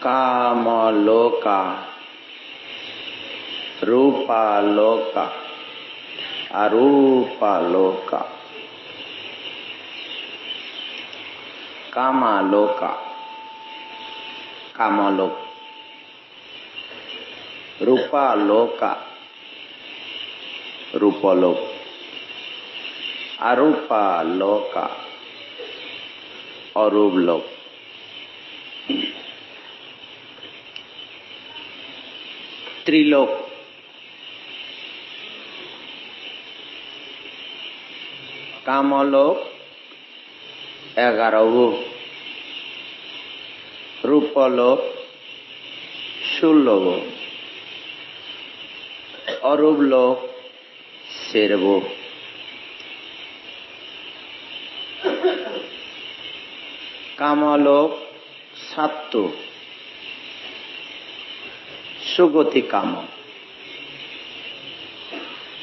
कामलोका रूपालोका अरूपालोका कामालोका कामलोक रूपालोका रूपलोक अरूपालोका अरूपलोक त्रिलोक कामलोक 11 रूपलोक 16 अरूपलोक 13 कामलोक 7 सुगति काम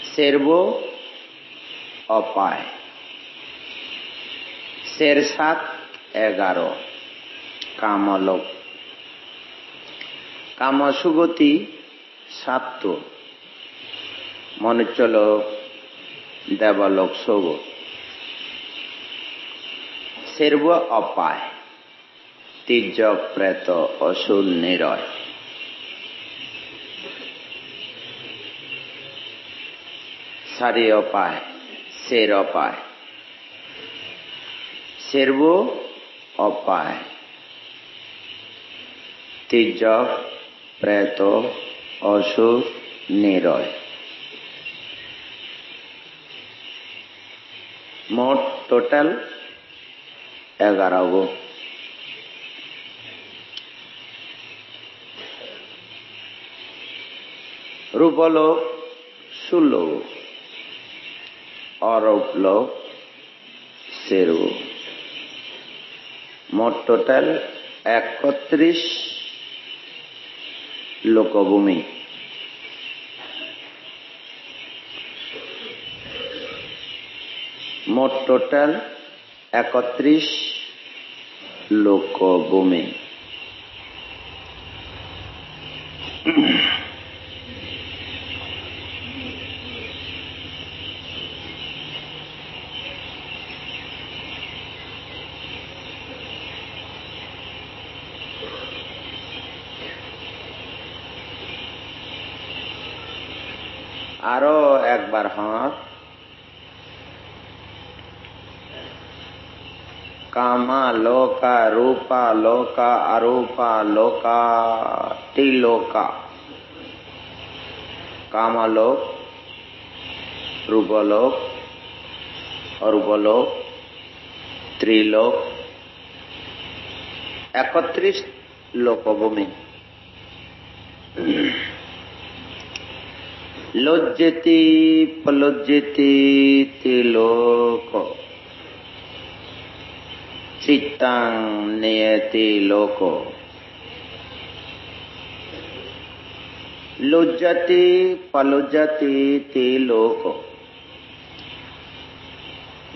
13 अपाय 11 कामलोक काम सुगति 7 मनुष्यलोक देवलोक 13 अपाय तिर्यक प्रेत असुर निरय सारी अपाय शेर अपाय 13 अपाय तिर्यक प्रेत असुर निरय मोट टोटल 11 रूपलोक 16 अरूपलोक 13 मोट टोटल 31 लोकभूमि मोट टोटल 31 लोकभूमि आरो एक बार हाथ कामा लोका रूपा लोका अरूपा लोका त्रिलोका कामलोक रूपलोक अरूपलोक त्रिलोक 31 लोकभूमि लज्जति पलज्जति त्रिलोक चित्तां नियति लोको लज्जति पलज्जति त्रिलोक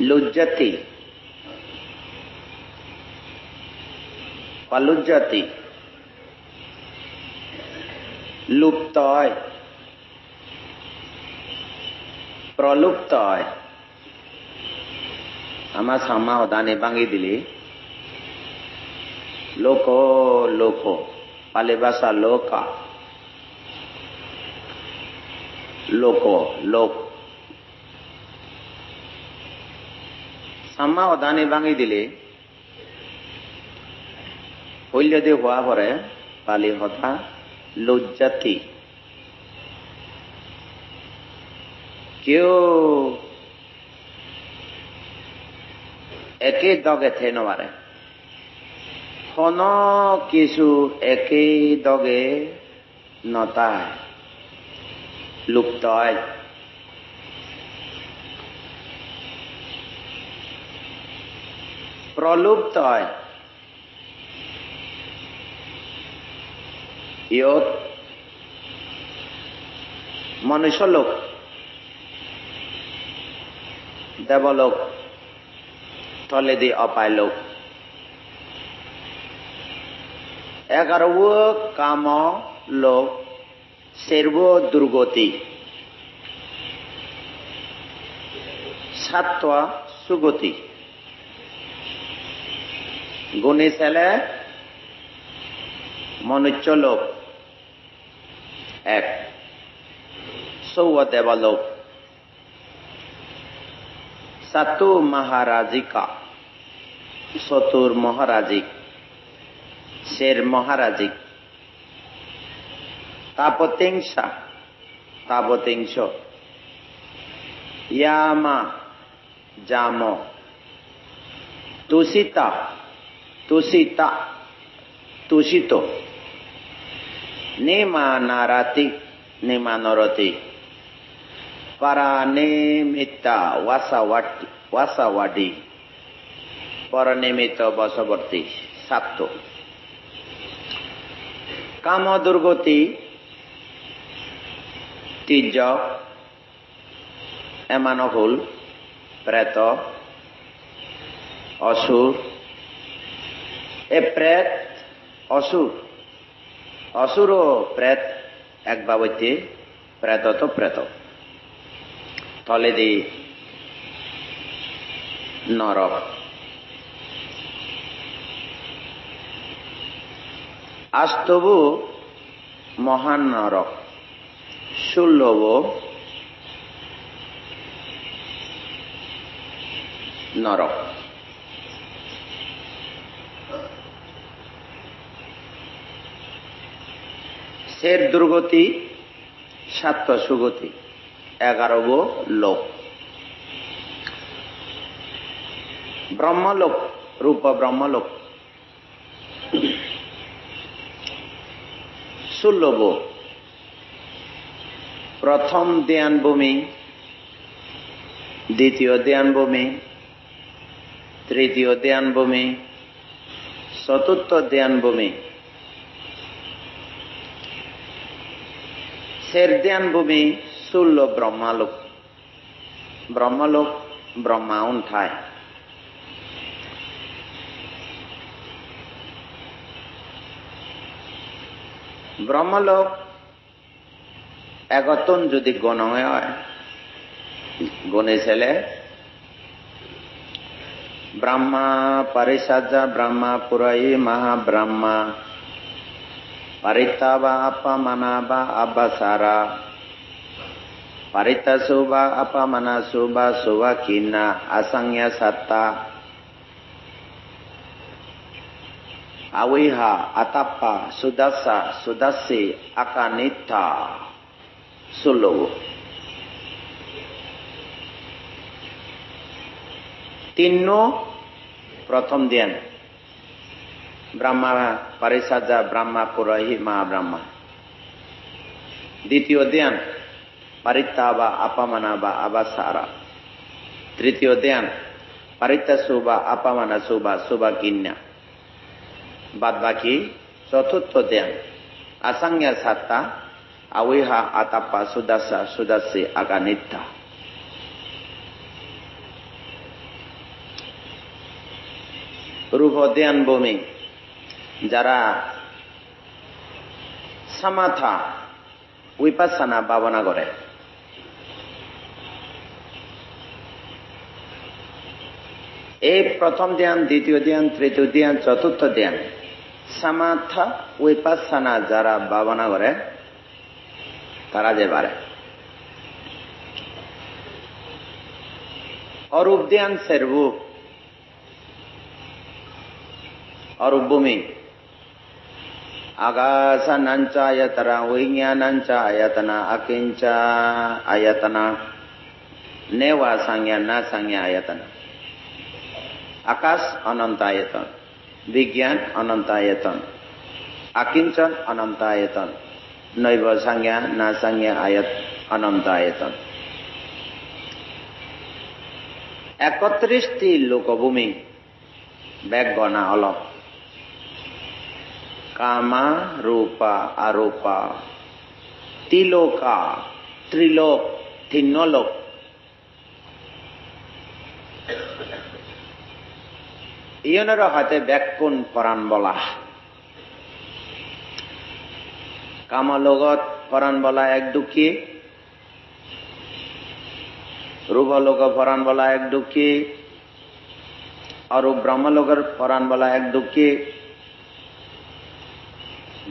लज्जति पलज्जति लुप्त হয় प्रलुप्त হয় আমার সামা ওদানে ভাঙি দিলে লোক লোক পালে ভাষা লোকা লোক লোক সামা ওদানে ভাঙি দিলে হইলে দিয়ে হওয়া পরে পালি কথা লজ্জাতি কেউ একে দগে থে নবারে হন কিছু একেই দগে নতায় লুপ্ত হয় প্রলুপ্ত হয় ইয়ত মনুষ্যলোক দেবলোক তলেদি অপায় লোক 11 কাম লোক সর্ব দুর্গতি 7 সুগতি গুণী ছেলে মনুষ্য লোক 1 সৌর দেবলোক 1 মহারাজিকা 4 মহারাজিক শের মহারাজিক তাপতিংসা তাপতিংস ইয়ামা জাম তুষিতা তুষিতা তুষিত নিমানারাতি নিমানরতি পরানিমিতা ওয়াসাওয়াটি ওয়াসাওয়াডি পরনিমিত বশবর্তী 7 কাম দুর্গতি তির্য এমানহুল প্রেত অসুর এ প্রেত অসুর অসুর ও প্রেত এক বাবইতে প্রেত তো প্রেত তলেদি নরক আস্তবু মহান নরক 16 নরক শের দুর্গতি 7 সুগতি 11 লোক ব্রহ্মলোক রূপ ব্রহ্মলোক 16 প্রথম ধ্যান ভূমি দ্বিতীয় ধ্যান ভূমি তৃতীয় ধ্যান ভূমি চতুর্থ ধ্যান ভূমি শের ধ্যান ভূমি 16 ব্রহ্মালোক ব্রহ্মলোক ব্রহ্মা উঠায় ব্রহ্মলোক একতন যদি গণ হয় গণে ছেলে ব্রহ্মা পরিসাজা ব্রহ্মা পুরাই মহাব্রহ্মা পারিতাবা আপমানাবা আবাসারা পারিতা সুবা আপমানা সুবা সুবা কিনা আসংয়া সাত্তা awiha atapa sudasa sudasi akanita 16 প্রথম ধ্যান ব্রহ্মা পরিসাজা ব্রহ্মা পুরোহি মহাব্রহ্মা দ্বিতীয় ধ্যান পারিত্তাবা আপমানাবা আবাসারা তৃতীয় ধ্যান পারিত্তা সুবা আপমানা সুবা সুবা কিন্না বাদ বাকি চতুর্থ ধ্যান আসাংয়া সাত্তা আবিহা আতাপা সুদাসা সুদাসি আগানিত্যা রূপ ধ্যান ভূমি যারা সামাথা উইপাসনা ভাবনা করে এই প্রথম ধ্যান দ্বিতীয় ধ্যান তৃতীয় ধ্যান চতুর্থ ধ্যান সামাথা উইপাসনা যারা ভাবনা করে তারা যে পারে অরূপ ধ্যান সেরবু অরূপ ভূমি আগাসানাঞ্চা আয়তনা বিজ্ঞানাঞ্চা আয়তনা আকিঞ্চা আয়তনা নেওয়া সংজ্ঞা না সংজ্ঞা আয়তনা আকাশ অনন্ত আয়তন বিজ্ঞান অনন্ত আয়তন আকিঞ্চন অনন্ত আয়তন নৈব সংজ্ঞা না সংজ্ঞা অনন্ত আয়তন 31টি লোকভূমি ব্যাগ গণা হল কামা রূপা আরূপা তিলোকা ত্রিলোক তিন্নলোক ইয়নের হাতে ব্যাকুণ পরাণ বলা কামলোকত পরাণ বলা এক দুঃখী, রূপলোক পরাণ বলা এক দুঃখী, অরূপ ব্রহ্মলোকের পরাণ বলা এক দুঃখী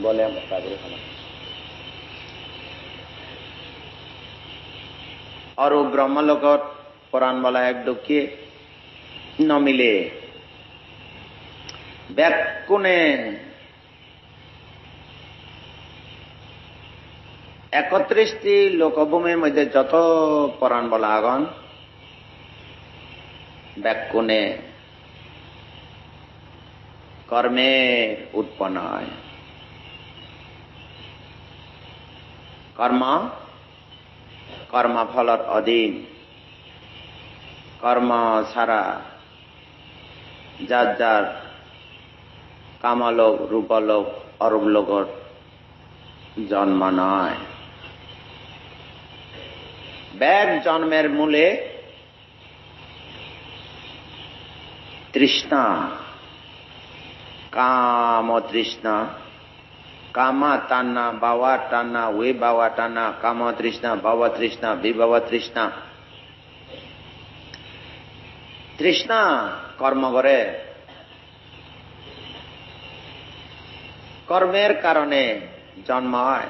বলে অরূপ ব্রহ্মলোকত পরাণ বলা এক দুঃখী নমিলে ব্যাকুণে 31টি লোকভূমির মধ্যে যত পরাণ বলা আগন ব্যাকুণে কর্মে উৎপন্ন হয়। কর্মফলর অধীন কর্ম ছাড়া যার যার কামলোক রূপলোক অরূপ লোকর জন্ম নয়। ব্যাগ জন্মের মূলে তৃষ্ণা, কাম তৃষ্ণা, কামা টান্না, বাবা টান্না, ওই বাবা টান্না, কাম তৃষ্ণা, বাবা তৃষ্ণা, বিবাহ তৃষ্ণা। তৃষ্ণা কর্ম করে, কর্মের কারণে জন্ম হয়।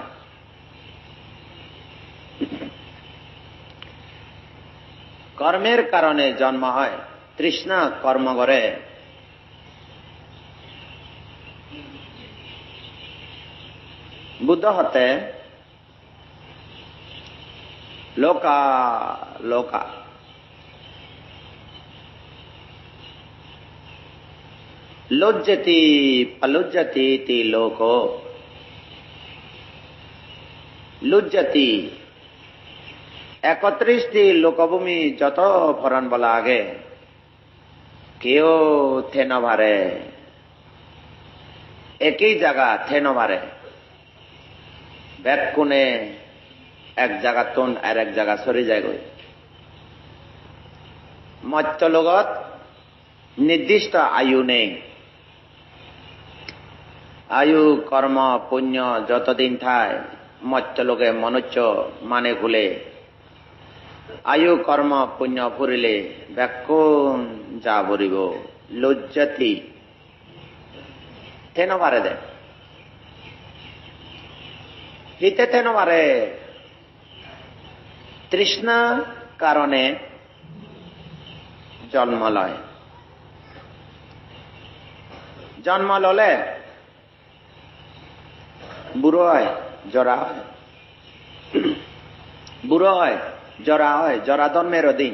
কর্মের কারণে জন্ম হয়। তৃষ্ণা কর্ম করে। বুদ্ধ হতে লোকা লোকা লজ্জতি অলজ্জতি তি লোকো লজ্জতি 31টি লোকভূমি যত ফরান বলা আগে কেউ থেন ভারে, একই জায়গা থেন ভারে ব্যাকুণে এক জায়গা তুন আর এক জায়গা সরে যায় গই। মর্ত্যলোকত নির্দিষ্ট আয়ু নেই। আয়ু কর্ম পুণ্য যতদিন থায় মর্ত্যলোকে মনুষ্য মানে ভুলে আয়ু কর্ম পুণ্য ফুরিলে ব্যাকুণ যা বরিব লজ্জাতি থেন ভারে দে হিতে থেন ভারে। তৃষ্ণা কারণে জন্ম লয়। জন্ম ললে বুড়ো হয়, জরা হয়, বুড়ো হয়, জরা হয়। জরা জন্মের দিন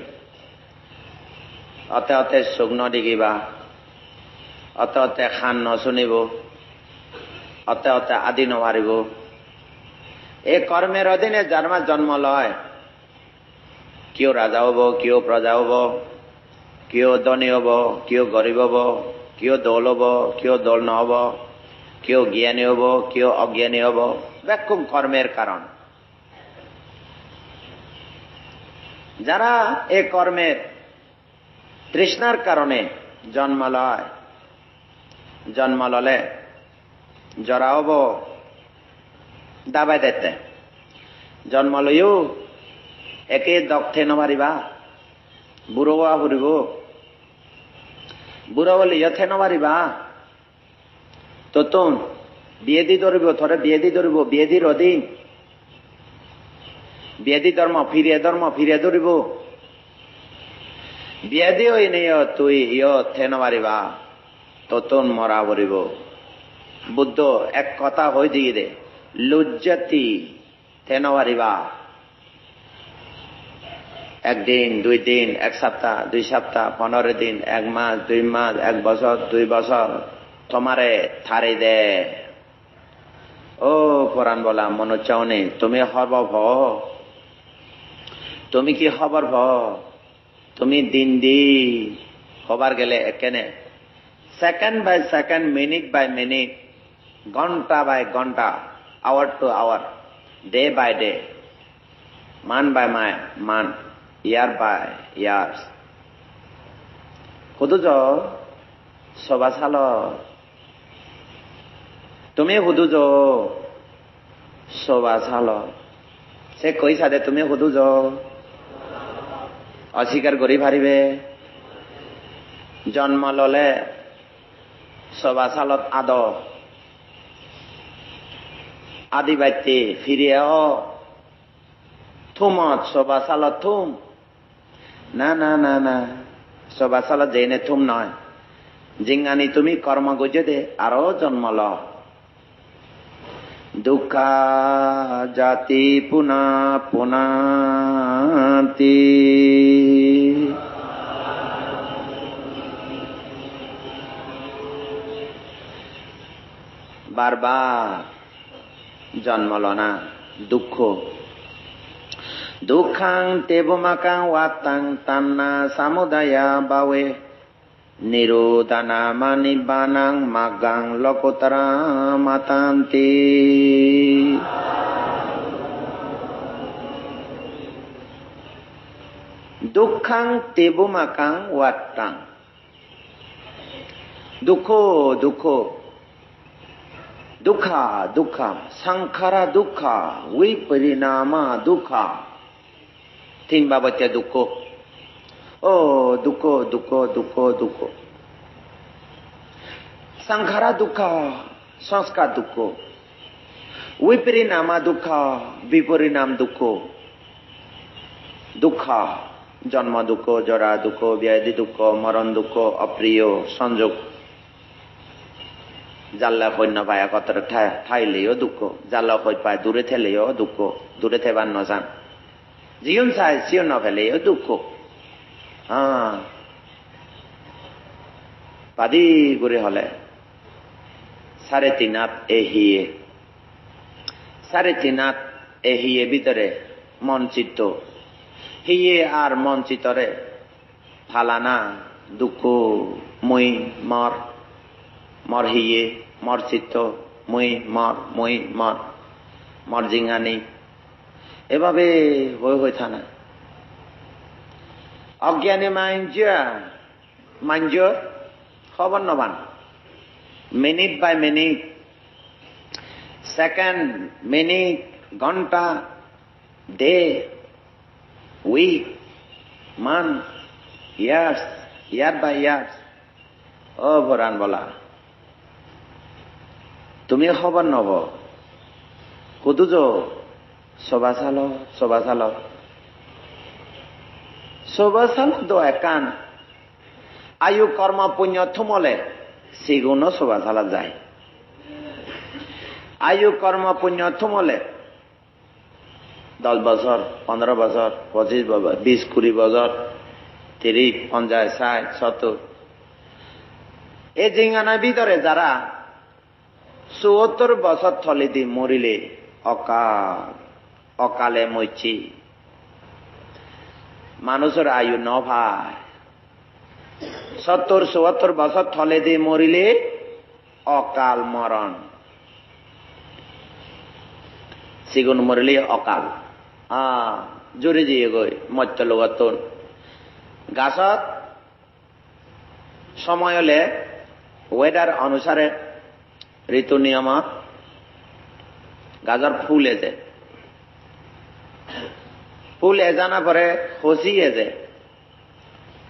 অতে অতে সুখ নদিকিবা, অতে অতে খান নশুনিব, অতে অতে আদি নমারিব। এই কর্মের অধীনে যার মা জন্ম লয়, কেউ রাজা হব, কেউ প্রজা হব, কেউ ধনী হব, কেউ গরিব হব, কেউ দোল হব, কেউ দোল নহব, কেউ জ্ঞানী হব, কেউ অজ্ঞানী হব। ব্যাকুম কর্মের কারণ। যারা এই কর্মের তৃষ্ণার কারণে জন্ম লয়, জন্ম ললে জরা হব দাবাই দিতে জন্ম লইও একে দক্ষে নমারিবা বুড়ো হওয়া ফুরিব। বুড়ো বলে ইয়থে নমারিবা ততুন বিয়ে দি ধরিব, থরে বিয়ে দি ধরিব, বিয়ে দির অধীন বিয়েদি ধর্ম ফিরিয়ে ধরিব। বিয়েদি হই নেই তুই ইয় থেন মারিবা ততন মরা বরিব। বুদ্ধ এক কথা হই দিয়ে দে লজ্জাতি থেন মারিবা। একদিন, 2 দিন, 1 সপ্তাহ, 2 সপ্তাহ, 15 দিন, 1 মাস, 2 মাস, 1 বছর, 2 বছর তোমারে থারি দে। ও কোরআন বলা মন চাওনি তুমি হব ভ, তুমি কি খবর ভ, তুমি দিন দি হবার গেলে একেনে second by second, minute by minute, ঘন্টা বাই ঘন্টা, hour to hour, day by day, month by মান, ইয়ার বাই ইয়ার্স। সুধুজ সবা চাল তুমি সুধুজ সবাসাল সে কই সাদে তুমি সুধুছ অস্বীকার করি পারিবে জন্ম ললে সবাসালত আদ আদিবাত্যে ফিরে থুমত সবাসালত থুম না না না না সবাসালত যেনে থুম নয় জিঙ্গানি তুমি কর্ম গুজে দে আরো জন্ম ল দুঃখা জাতি পুনা পুনাতি বারবার জন্ম ল না দুঃখ দুঃখাং তেবমাকাং ওয়াতাং তান্না সামুদায়া বাওয়ে নিরোদানা মানিবানাং মাগাং লোকতরা মাতান্তি দুঃখাং তেবমাকাং ওয়াতাং দুঃখ দুঃখ দুঃখা দুঃখা সংখারা দুঃখা বিপরিণামা দুঃখা তিন বাবতে দুঃখ ও দুঃখ দুঃখ দুঃখ দুঃখ সংখারা দুঃখ সংস্কার দুঃখ বিপরিণামা দুঃখ বিপরিণাম দুঃখ দুঃখ জন্ম দুঃখ জরা দুঃখ ব্যাধি দুঃখ মরণ দুঃখ অপ্রিয় সংযোগ জাল্লা সৈন্য পায় কতটা ঠাইলেও দুঃখ জাল্লা সৈ পায় দূরে থেলেও দুঃখ দূরে থেবার নজান জীবন চাই চিও নফেলেও দুঃখ পাদি করে হলে সাড়ে তিনাত এহিয়ে ভিতরে মন চিত্ত হিয়ে আর মন চিত্তরে ফালানা দুঃখ মই মর মর হিয়ে মর চিত্ত মই মর জিঙানি এভাবে হয়ে থানা অজ্ঞানী মাঞ্জ খবর নবান minute by minute second minute ঘন্টা day week month year by years ও ভরান বলা তুমি খবর নব কুতুজ সবাসাল দো একান আয়ু কর্ম পুণ্য থুমলে সিগুণ সবাসালা যায় আয়ু কর্ম পুণ্য থুমলে 10 বছর 15 বছর 25 বছর 20-20 বছর 30 50 60 70 এই জিঙ্গানার ভিতরে যারা 74 বছর থলে দি মরিলে অকালে মরছি মানুষের আয়ু ন ভাই 70-74 বছর থলে দি মরিলে অকাল মরণ সিগুন মরিলে অকাল জোরে দিয়ে গই মত্য লগত গাছত সময় হলে ওয়েদার অনুসারে ঋতু নিয়মত গাজর ফুল এজে ফুল এজানা পরে খসি এজে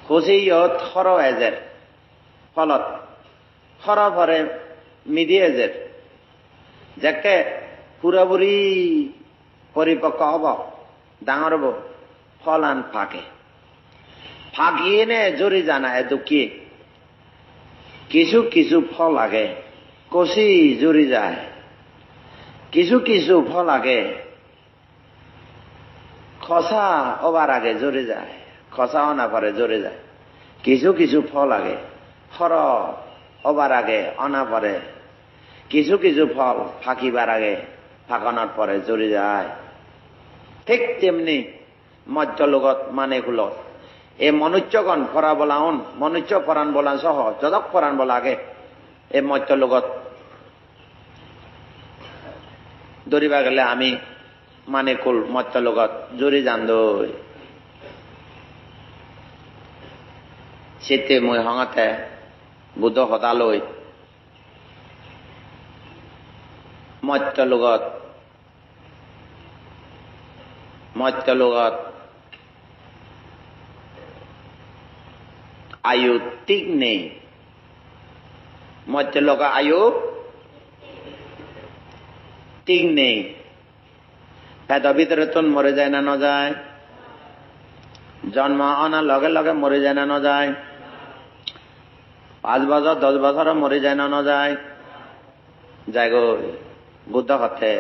খসি ইয়ত খর এজের ফলত খর পরে মিদি এজের যাকে পুরাপুরি পরিপক্ক হব ডাঙর হব ফল আন ফাঁকিয়ে নে জরি জানা এ দুঃখী কিছু কিছু ফল আগে কষি জুড়ি যায় কিছু কিছু ফল আগে খসা ওবার আগে জড়ে যায় খসাও না পরে জড়ে যায় কিছু কিছু ফল আগে খর ওবার আগে অনা পরে কিছু কিছু ফল ফাঁকিবার আগে ফাঁকানোর পরে জড়ে যায় ঠিক তেমনি মধ্য লগত মানে গুলো এই মনুষ্যগণ ফরা বলাউন মনুষ্য ফরান বলা সহ যদক ফরান বলা আগে এই মধ্য লগত দৌড়িবা গেলে আমি মানে কুল মধ্য লগত জুড়ি যান দই শীতে মই হঙতে বুদ্ধ হতালৈ মধ্য লগত মত্য লোকত আয়ু ঠিক নেই। মত্য লোক আয়ু ঠিক নেই। পেটৰ ভিতরে তো মরে যায় না নযায়? জন্ম অনার লগে লগে মরে যায় না নযায়? 5 বছর 10 বছর মরে যায় না নযায়? যায় গো। বুদ্ধ হতে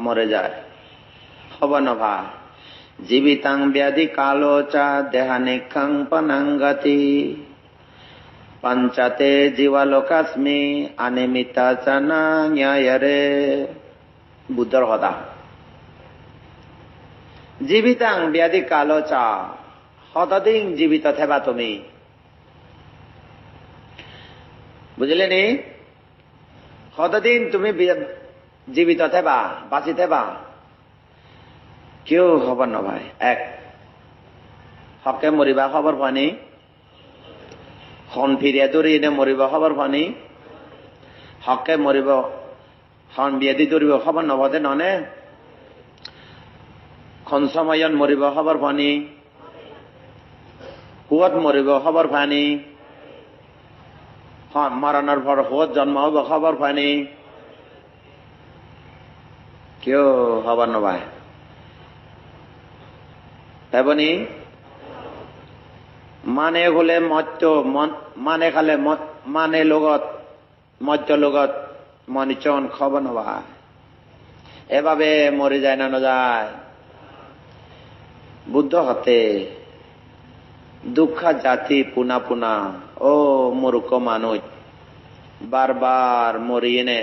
মরে যায়। হব নভা জীবিতাং ব্যাধি কালোচা দেহানিক্ষং পনাঙ্গতি পঞ্চতে জীবালোকাস্মি অনিমিতা চনা ন্যায়রে। বুদ্ধর কথা। জীবিতাং ব্যাধি কালোচা, কতদিন জীবিত থেবা তুমি? বুঝলে নি? কতদিন তুমি জীবিত থেবা, বাঁচি থেবা? কেউ খবর নভাই। এক হকে মরিবা খবর পানি, খন ফিরিয়া দৌড়ি এনে মরিব খবর পানি, হকে মরিব খন বিয়াদি দৌড়িব খবর নবদে ননে, খন সময়ত মরিব খবর পানি, হুয়ত মরিব খবর পানি, মরণের পর হুয়ত জন্ম হব খবর পানি, কেউ খবর নবায়। হেবনি মানে হলে মত্য, মানে খালে মানে লগত মত্য লগত মনিচন খবর নবায়। এভাবে মরে যায় না নযায়? বুদ্ধ হতে দুঃখা জাতি পুনা পুনা। ও মূর্খ মানুষ, বারবার মরি এনে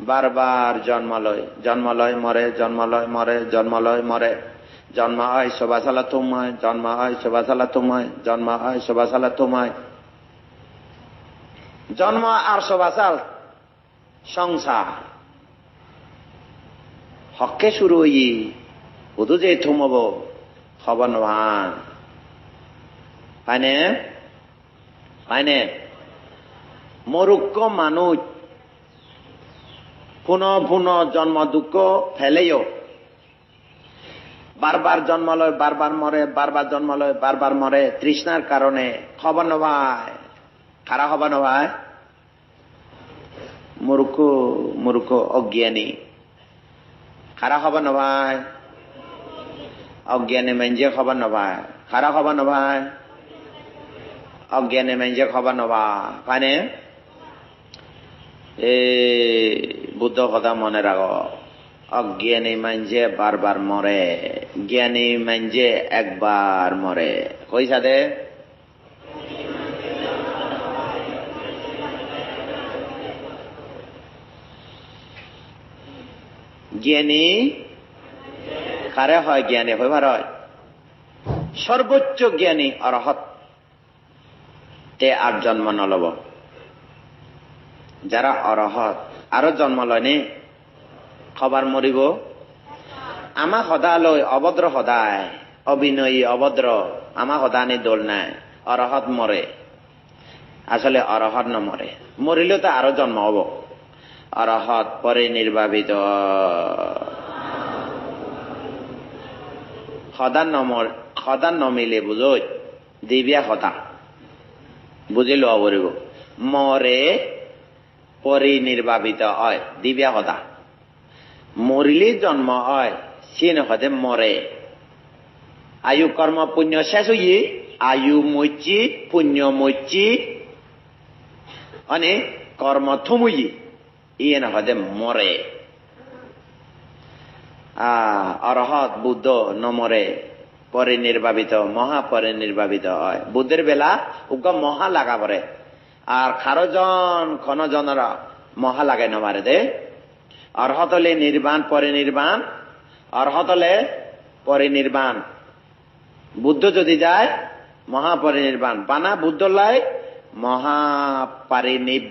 বারবার জন্মালয় জন্মালয় মরে, জন্মালয় মরে, জন্মালয় মরে। জন্ম হয় শোভাশালা তোমায়, জন্ম হয় শোভাশালা তোমায়, জন্ম হয় শোভাশালা তোমায়। জন্ম আর শোভাশাল সংসার হকে শুরু হই বুধু যে থুমব খবর নভান পাইনে পাইনে। মরুক্ষ মানুষ পুনঃ পুনঃ জন্ম দুঃখ ফেলেও বারবার জন্মালয় বারবার মরে, বারবার জন্মালয় বারবার মরে তৃষ্ণার কারণে। খবর নভায়। খারা খবর নভায়? মূর্খ মূর্খ অজ্ঞানী। খারা খবর নভায়? অজ্ঞানী মেঞ্জে খবর নভায়। খারা খবর নভায়? অজ্ঞানী মেঞ্জে খবর নভা পাইনে। বুদ্ধ কথা মনে রাখো। অজ্ঞানী মাঞ্জে বারবার মরে, জ্ঞানী মাঞ্জে একবার মরে। কইসা দে জ্ঞানী কারে হয়? জ্ঞানী হইবার হয় সর্বোচ্চ জ্ঞানী অরহত তে আর জন্ম নলব। যারা অরহত আরো জন্ম লয়নি খবর মরিব। আমা সদালৈ অভদ্র সদায়, অভিনয়ী অভদ্র আমা সদানি দোল নাই। অরহত মরে, আসলে অরহত নমরে। মরিলেও তো আরো জন্ম হব। অরহত পরে নির্বাপিত। সদা নমিলে বুঝই দিবিয়া সদা বুঝি লওয়া পড়িব। মরে পরিনির্বাপিত হয় দিবিয়া সদা। মরিলে জন্ম হয় সে নহদে মরে। আয়ু কর্ম পুণ্য শেষ হইয়ে আয়ু মরছি পুণ্য মরছি মানে কর্ম থমুই ইয়ে নহদে মরে। অরহত বুদ্ধ নমরে, পরিনির্বাপিত মহাপরিনির্বাপিত হয়। বুদ্ধের বেলা উগ মহা লাগা পরে। আর খারোজন ক্ষণজনরা মহা লাগে নমারে দে। অরহত হলে নির্বাণ পরিনির্বাণ, অরহত হলে পরিনির্বাণ। বুদ্ধ যদি যায় মহাপরিনির্বাণ, বানা বুদ্ধ লাই মহাপরিনির্বাণা।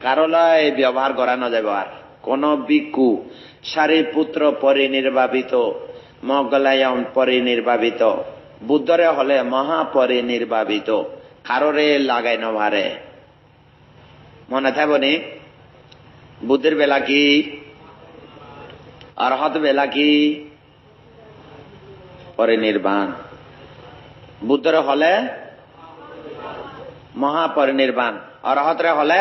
কারোলাই ব্যবহার করা না যাবে। আর কোন ভিক্ষু সারিপুত্র পরিনির্বাপিত, মগলায়ন পরিনির্বাপিত, বুদ্ধরে হলে মহাপরিনির্বাপিত। কারোরে লাগাই নভারে। মনে থাকবনি বুদ্ধের বেলা কি অরহত বেলা কি পরিনির্বাণ, বুদ্ধরে হলে মহাপরিনির্বাণ, অরহতরে হলে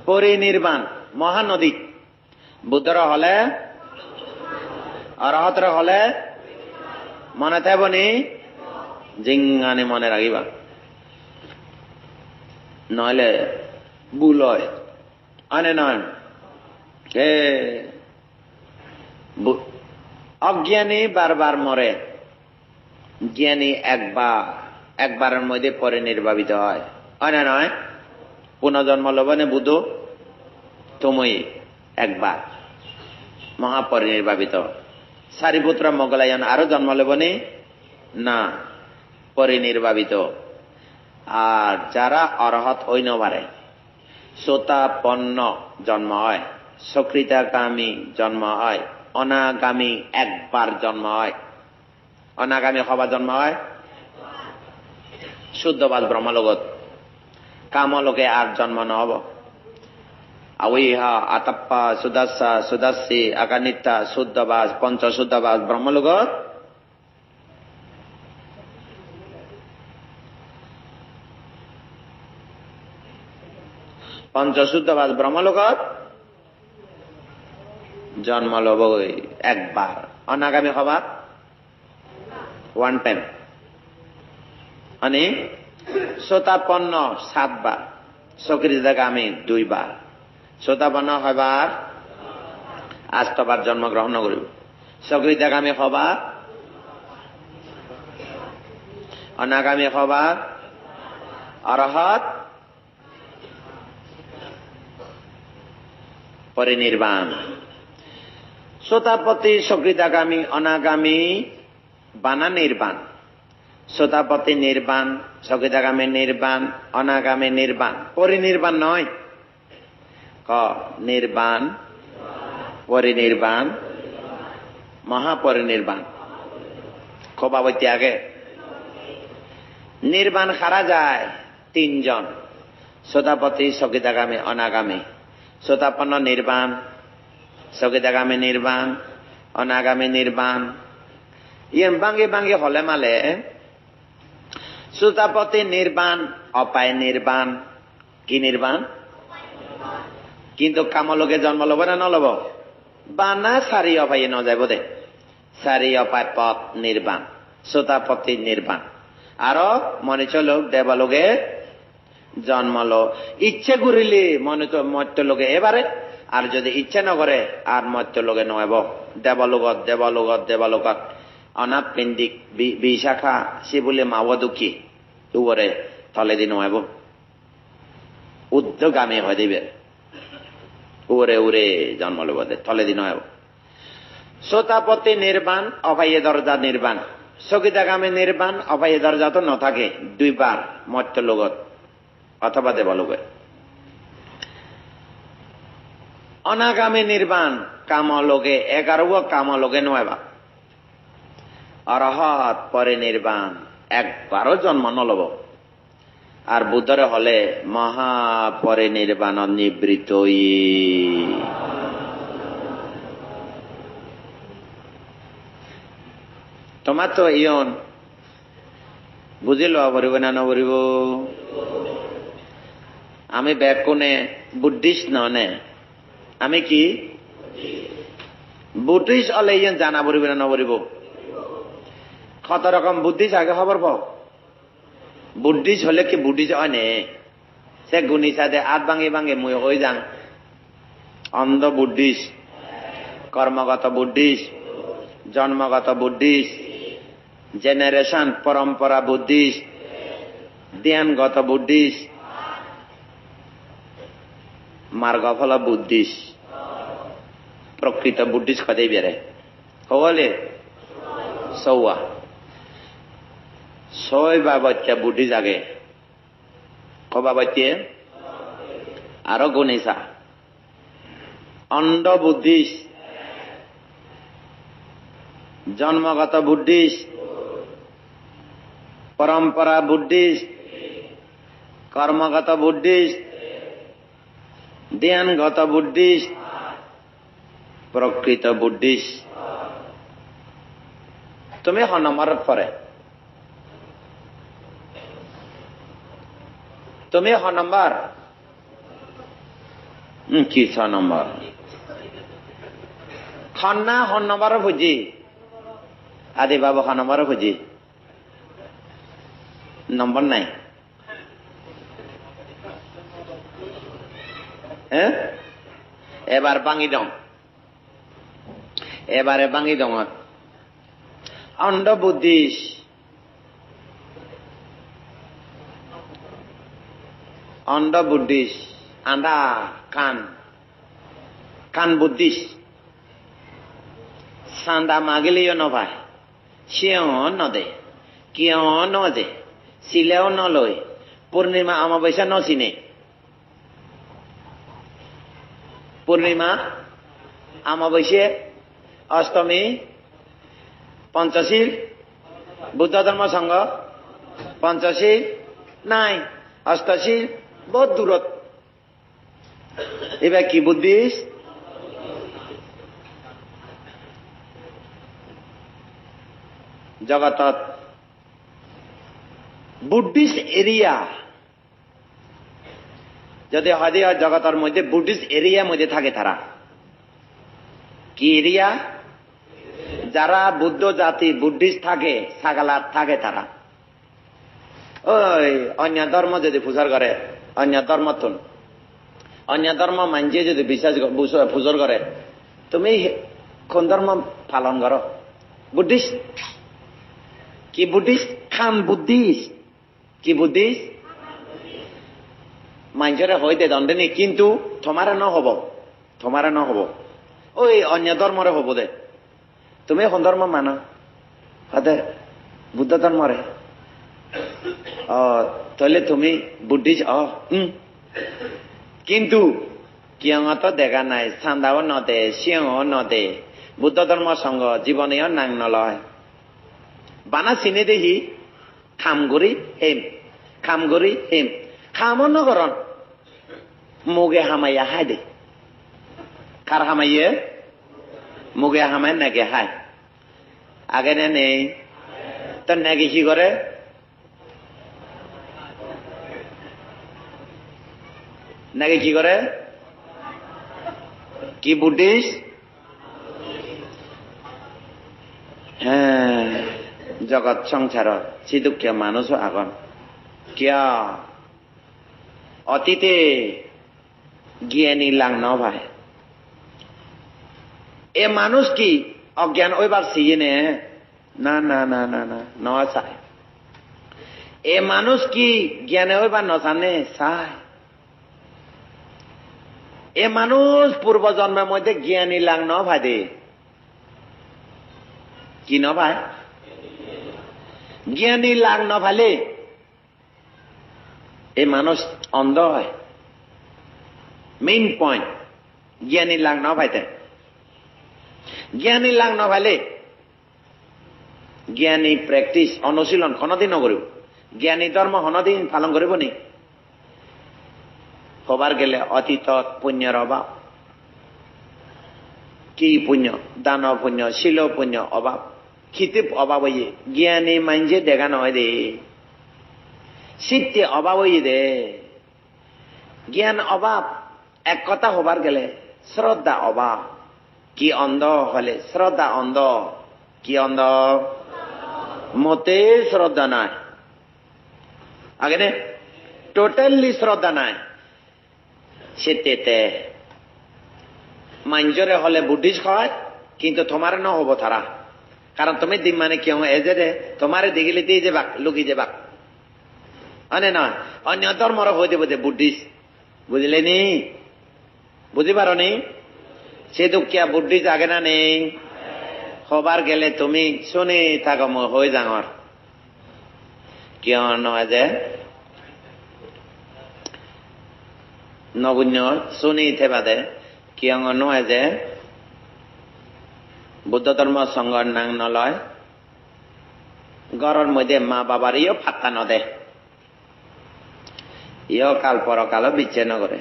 পরিনির্বাণ মহানদী, বুদ্ধরে হলে অরহতরে হলে মনে থাকবনি, জিঙ্গানি মনে রাখিবা, নইলে ভুল হয়। আনে নয় অজ্ঞানী বারবার মরে, জ্ঞানী একবারের মধ্যে পরিনির্বাপিত হয়। না নয়, পুনর্জন্ম লবনে বুধ তুমি একবার মহাপরিনির্বাপিত। সারিপুত্র মোগলায়ন আরো জন্ম লবনে না, পরিনির্বাপিত। আর যারা অরহত হইন পারে, শ্রোতাপন্ন জন্ম হয়, সকৃতাকামী জন্ম হয়, অনাগামী একবার জন্ম হয়। অনাগামী হবার জন্ম হয় শুদ্ধবাদ ব্রহ্মলোকত, কামলোকে আর জন্ম নহব। আউইহা আতাপ্পা সুদাসা সুদাসী আকানিত্যা শুদ্ধবাস পঞ্চশুদ্ধবাস ব্রহ্মলোকত পঞ্চশুদ্ধবাস ব্রহ্মলোকত জন্ম লব একবার। অনাগামী হবার ওয়ান টাইম, মানে শ্রোতাপন্ন 7 বার, সকৃতগামী 2 বার, শ্রোতাপন্ন হবার 8 বার জন্মগ্রহণ করিব, সকৃতগামী হবার, অনাগামী হবার, অরহত পরিনির্বাণ। শ্রোতাপতি সকৃতাগামী অনাগামী বানা নির্বাণ, শ্রোতাপতি নির্বাণ, সকৃতাগামী নির্বাণ, অনাগামী নির্বাণ, পরিনির্বাণ নয়। নির্বাণ, পরিনির্বাণ, মহাপরিনির্বাণ। খোবাবতী আগে নির্বাণ হারা যায় 3 জন, শ্রোতাপতি সকৃতাগামী অনাগামী। শ্রোতাপন্ন নির্বাণ, সকৃতাগামী নির্বাণ, অনাগামী নির্বাণ। ইয়ে বাঙ্গে বাঙ্গে হলে মালে শ্রোতাপতি নির্বাণ, অপায় নির্বাণ। কি নির্বাণ? কিন্তু কামলোকে জন্ম লব না নলব? বানা 4 অপায়ে ন যাইব দে, 4 অপায় পথ নির্বাণ, শ্রোতাপতি নির্বাণ। আরো মনীষ লোক দেবলোকে জন্ম লো, ইচ্ছে করিলে মর্ত্য লোকে এবারে, আর যদি ইচ্ছে নকরে আর মর্ত্য লোকে নব। দেবলোকত দেবলোকত দেবলোকত অনাথ পিণ্ডিক বিশাখা শিবুলে মাও দুঃখী তুবরে থলে দিন নব, উদ্ধগামী হয় দিবে, উড়ে উড়ে জন্ম লব দে, থলে দিন হব। শ্রোতাপতি নির্বাণ, অপায়ে দরজা নির্বাণ। সকৃতাগামী নির্বাণ, অপায়ে দরজা তো নথাকে 2 বার মর্ত্য লোকত অথবা দেবলোকে। অনাগামী নির্বাণ, কামলোকে 11 কামলোকে নয়বা। অরহত পরিনির্বাণ, একবারও জন্ম নলব। আর বুদ্ধরে হলে মহাপরিনির্বাণ নিবৃত্ত। তোমার তো ইয়ন বুঝি লওয়া পড়িব না নপড়িব? আমি ব্যাকুণে বুদ্ধিস্ট ননে, আমি কি বুদ্ধিস্ট হলে ইয়ন জানা পড়িব না নপড়িব? কত রকম বুদ্ধিস্ট আগে খবর পাও? বুদ্ধিস্ট হলে কি বুদ্ধিস্ট হয় নে? সে গুণী সাথে আট ভাঙে ভাঙে মুই হয়ে যাং অন্ধ বুদ্ধিস্ট, কর্মগত বুদ্ধিস্ট, জন্মগত বুদ্ধিস্ট, জেনারেশন পরম্পরা বুদ্ধিস্ট, ধ্যানগত বুদ্ধিস্ট, মার্গফল বুদ্ধিস্ট। প্রকৃত বুদ্ধিস্ট কদেই বেড়ে হলে 6 বাচ্চা বুদ্ধিস্ট আগে কবা বাচ্চে আরো গুণিসা অন্ধ বুদ্ধিস্ট, জন্মগত বুদ্ধিস্ট, পরম্পরা বুদ্ধিস্ট, কর্মগত বুদ্ধিস্ট, ধ্যানগত বুদ্ধিস্ট, প্ৰকৃত বুদ্ধিষ্ট তুমি স নম্বৰত পৰে তুমি স নম্বৰ কি 6 নম্বৰ খন্না স নম্বৰৰ বুজি আদি বাবু স নম্বৰৰ বুজি নম্বৰ নাই এবাৰ ভাঙি দং এবারে ভাঙি দঙত অন্ধ বুদ্ধিষ্ট আন্ধা কান বুদ্ধিষ্ট চান্দা মাগিলেও নভায় সিও নদে কিয় নদে চিলেও নলয় পূর্ণিমা অমাবস্যা নচিনে পূর্ণিমা অমাবস্যা অষ্টমী পঞ্চশীল বুদ্ধ ধর্ম সংঘ পঞ্চশীল নাই অষ্টশীল বহুত দূরত এবার কি বুদ্ধিষ্ট জগতত বুদ্ধিষ্ট এরিয়া যদি হয় জগতের মধ্যে বুদ্ধিষ্ট এরিয়া মধ্যে থাকে তারা কি এরিয়া যারা বুদ্ধ জাতি বুদ্ধিষ্ট থাকে সাগালাত থাকে তারা ওই অন্য ধর্ম যদি পূজার করে অন্য ধর্মতন অন্য ধর্ম মানছে যদি বিশ্বাস পূজর করে তুমি কোন ধর্ম পালন করো বুদ্ধিষ্ট কি বুদ্ধিষ্ট খান বুদ্ধিষ্ট কি বুদ্ধিষ্ট মানুষের হইতে দণ্ডে কিন্তু তোমারে ন হব ওই অন্য ধর্মরে হব দে তুমি কোন ধর্ম মানো হতে বুদ্ধ ধর্মরে তাহলে তুমি বুদ্ধিষ্ট কিন্তু কিয় তো দেখা নাই চান্দাও নদে সিংহ নদে বুদ্ধ ধর্ম সঙ্গ জীবনেও নাং নলয় বানা চিনে দেখি খামগুড়ি হেম খামো নগরণ মুগে হামাইয়া হাই দে কার হামাইয়ে মুগে হামাই নাগে হাই আগে নেই তো নাকি কি করে নাকি কি করে কি বুদ্ধিষ্ট হ্যাঁ জগৎ সংসার সিদুক্য মানুষ আগন কিয়া অতীতে জ্ঞানী লাং ন ভাই এ মানুষ কি অজ্ঞান ওইবার সিয়ে নে না না না না না ন চায় এ মানুষ কি জ্ঞানে ওইবার নজানে চায় এ মানুষ পূর্ব জন্মের মধ্যে জ্ঞানী লাং ন ভাই দে কি ন ভাই জ্ঞানী লাগ ন ভালে এ মানুষ অন্ধ হয় মেইন পয়েন্ট জ্ঞানী লাগ ন ভাইতে জ্ঞানী লাগ ন ভালে জ্ঞানী প্ৰেক্টিস অনুশীলন কোনদিন নকৰিব জ্ঞানী ধৰ্ম কোনদিন পালন কৰিব নি হবার গেলে অতীতত পুণ্যর অভাব কি পুণ্য দান পুণ্য শিল পুণ্য অভাব খিতে অভাব হয়ে জ্ঞানী মানছে দেখা নয় দে সিদ্ধে অভাব হয়ে দে জ্ঞান অভাব এক কথা হবার গেলে শ্রদ্ধা অভাব কি অন্ধ হলে শ্রদ্ধা অন্ধ কি অন্ধ মতে শ্রদ্ধা নাই আগে নে টোটালি শ্রদ্ধা নাই সেতে মাঞ্জরে হলে বুদ্ধিষ্ট হয় কিন্তু তোমার ন হব তারা কারণ তুমি দিন মানে কি এজে রে তোমারে দেখিলে দিয়ে যাবাক লুকি যাবাক মানে নয় অন্য ধর্মর হয়ে দেব বুদ্ধিষ্ট বুঝলে নি বুঝি পারো নি সে দুঃখিয়া বুদ্ধিষ্ট আগে না নেই হবার গেলে তুমি শুনে থাকো হয়ে যাঙর কিয় নয় যে নগুণ্য শুনি থেবাদে কিয় নয় যে বুদ্ধ ধর্ম সংগর নাং নলয় ঘরের মধ্যে মা বাবার ইও ফাত্তা নদে ইহ কাল পরকালও বিচ্ছিন্ন করে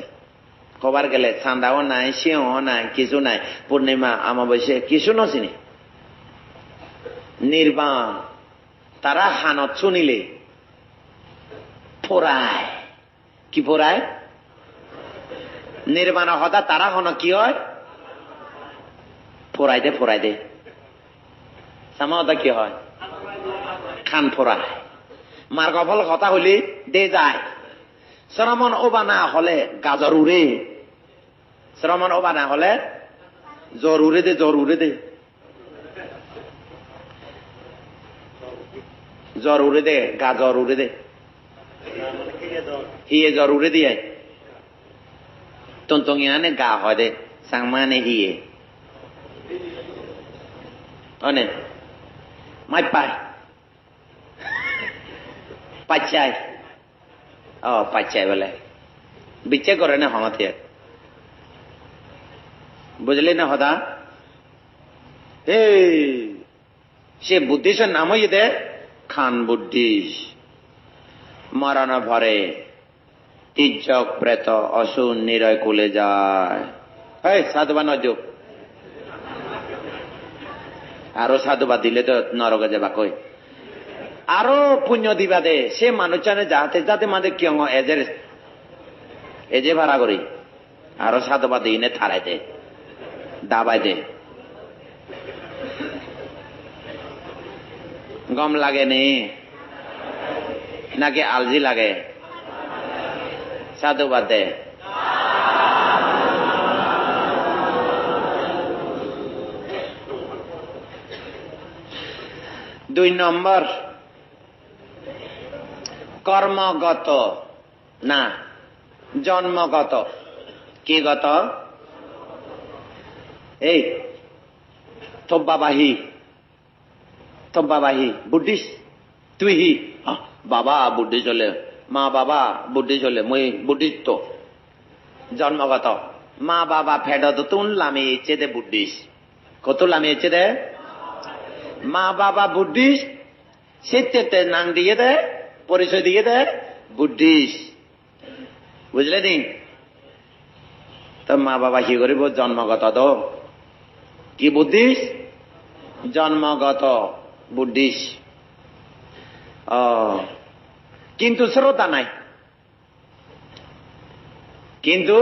কবার গেলে চান্দাও নাই, সিংহ নাই, কিছু নাই, পূর্ণিমা অমাবস্যা কিছু নচিনি, নির্বাণ। তারা হানত শুনিলে ফোরায়। কি ফোরায়? নির্বাণ হতা তারা হন কি হয়? ফোরাই দে, ফোরাই দে। সামাওতা কি হয়? খান ফোরায়। মার্গফল কথা হলে দে যায়। শ্রমণ ওবা না হলে গাজর উড়ে, শ্রমণ ওবা না হলে জ্বর উড়ে দে, জ্বর উড়ে দে, জ্বর উড়ে দে, গাজর উড়ে দে, হিয়ে জ্বর উড়ে দিয়ে টংটঙিয়ানে গা হয় দে, সাংমানে হিয়ে অনে মাই পাই পাচাই। পাচাই বলে বিচ্ছে করে না হমাতে, বুঝলি না হদা? সে বুদ্ধিশের নাম হই দে খান বুদ্ধিশ। মরণ ভরে তির্যক প্রেত অসুর নিরয় কুলে যায়। সাধুবান অযোগ আরো সাধুবাদ দিলে তো নরকে যাবা কই, আরো পুণ্য দিবা দে। সে মানুষ জানে যাতে যাতে মাঝে কিয় এজে ভাড়া করি আরো সাধুবাদ দিনে থারাই দে, দাবাই দে। গম লাগে নি নাকি আলজি লাগে? সাধুবাদ দে। 2 নম্বর কর্মগত না জন্মগত। কি গত? এই থব্বাবাহী, থব্বাবাহী বুদ্ধিস তুই হি বাবা বুদ্ধি চলে, মা বাবা বুদ্ধি চলে, মুই বুদ্ধিস তো জন্মগত। মা বাবা ফেডত তুন লামি ইচ্ছে দে বুদ্ধিস, কত লামি ইচ্ছে দে মা বাবা বুদ্ধিস, সেতে নাং দিয়ে দে, পরিচয় দিয়ে দে বুদ্ধিস, বুঝলে নি? তো মা বাবা কি করিব? জন্মগত তো কি বুদ্ধিস? জন্মগত বুদ্ধিস। কিন্তু শ্রদ্ধা নাই, কিন্তু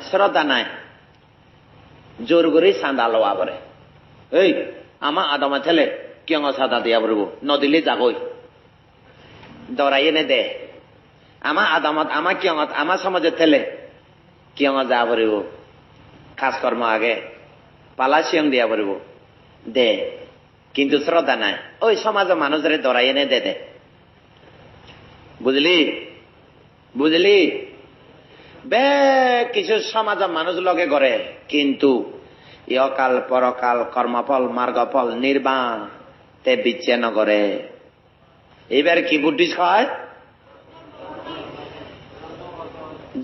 শ্রদ্ধা নাই। জোর করে চাঁদা লওয়া পরে এই আমার আদমা ছেলে কিয় চাঁদা দিয়া পড়ব, নদিলে যাগই দরাই এনে দে। আমার আদামত আমার কিয় আমার সমাজের ছেলে কিয় যা পড়ব, কাজকর্ম আগে পালা সিয়ং দিয়া পড়ব দে, কিন্তু শ্রদ্ধা নাই। ওই সমাজের মানুষের দরাই এনে দে দে, বুঝলি? বুঝলি? বে কিছু সমাজের মানুষ লগে করে, কিন্তু ইহকাল পরকাল কর্মফল মার্গফল নির্বাণ তে বিচ্ছেন্ন করে। এবার কি বুদ্ধি হয়?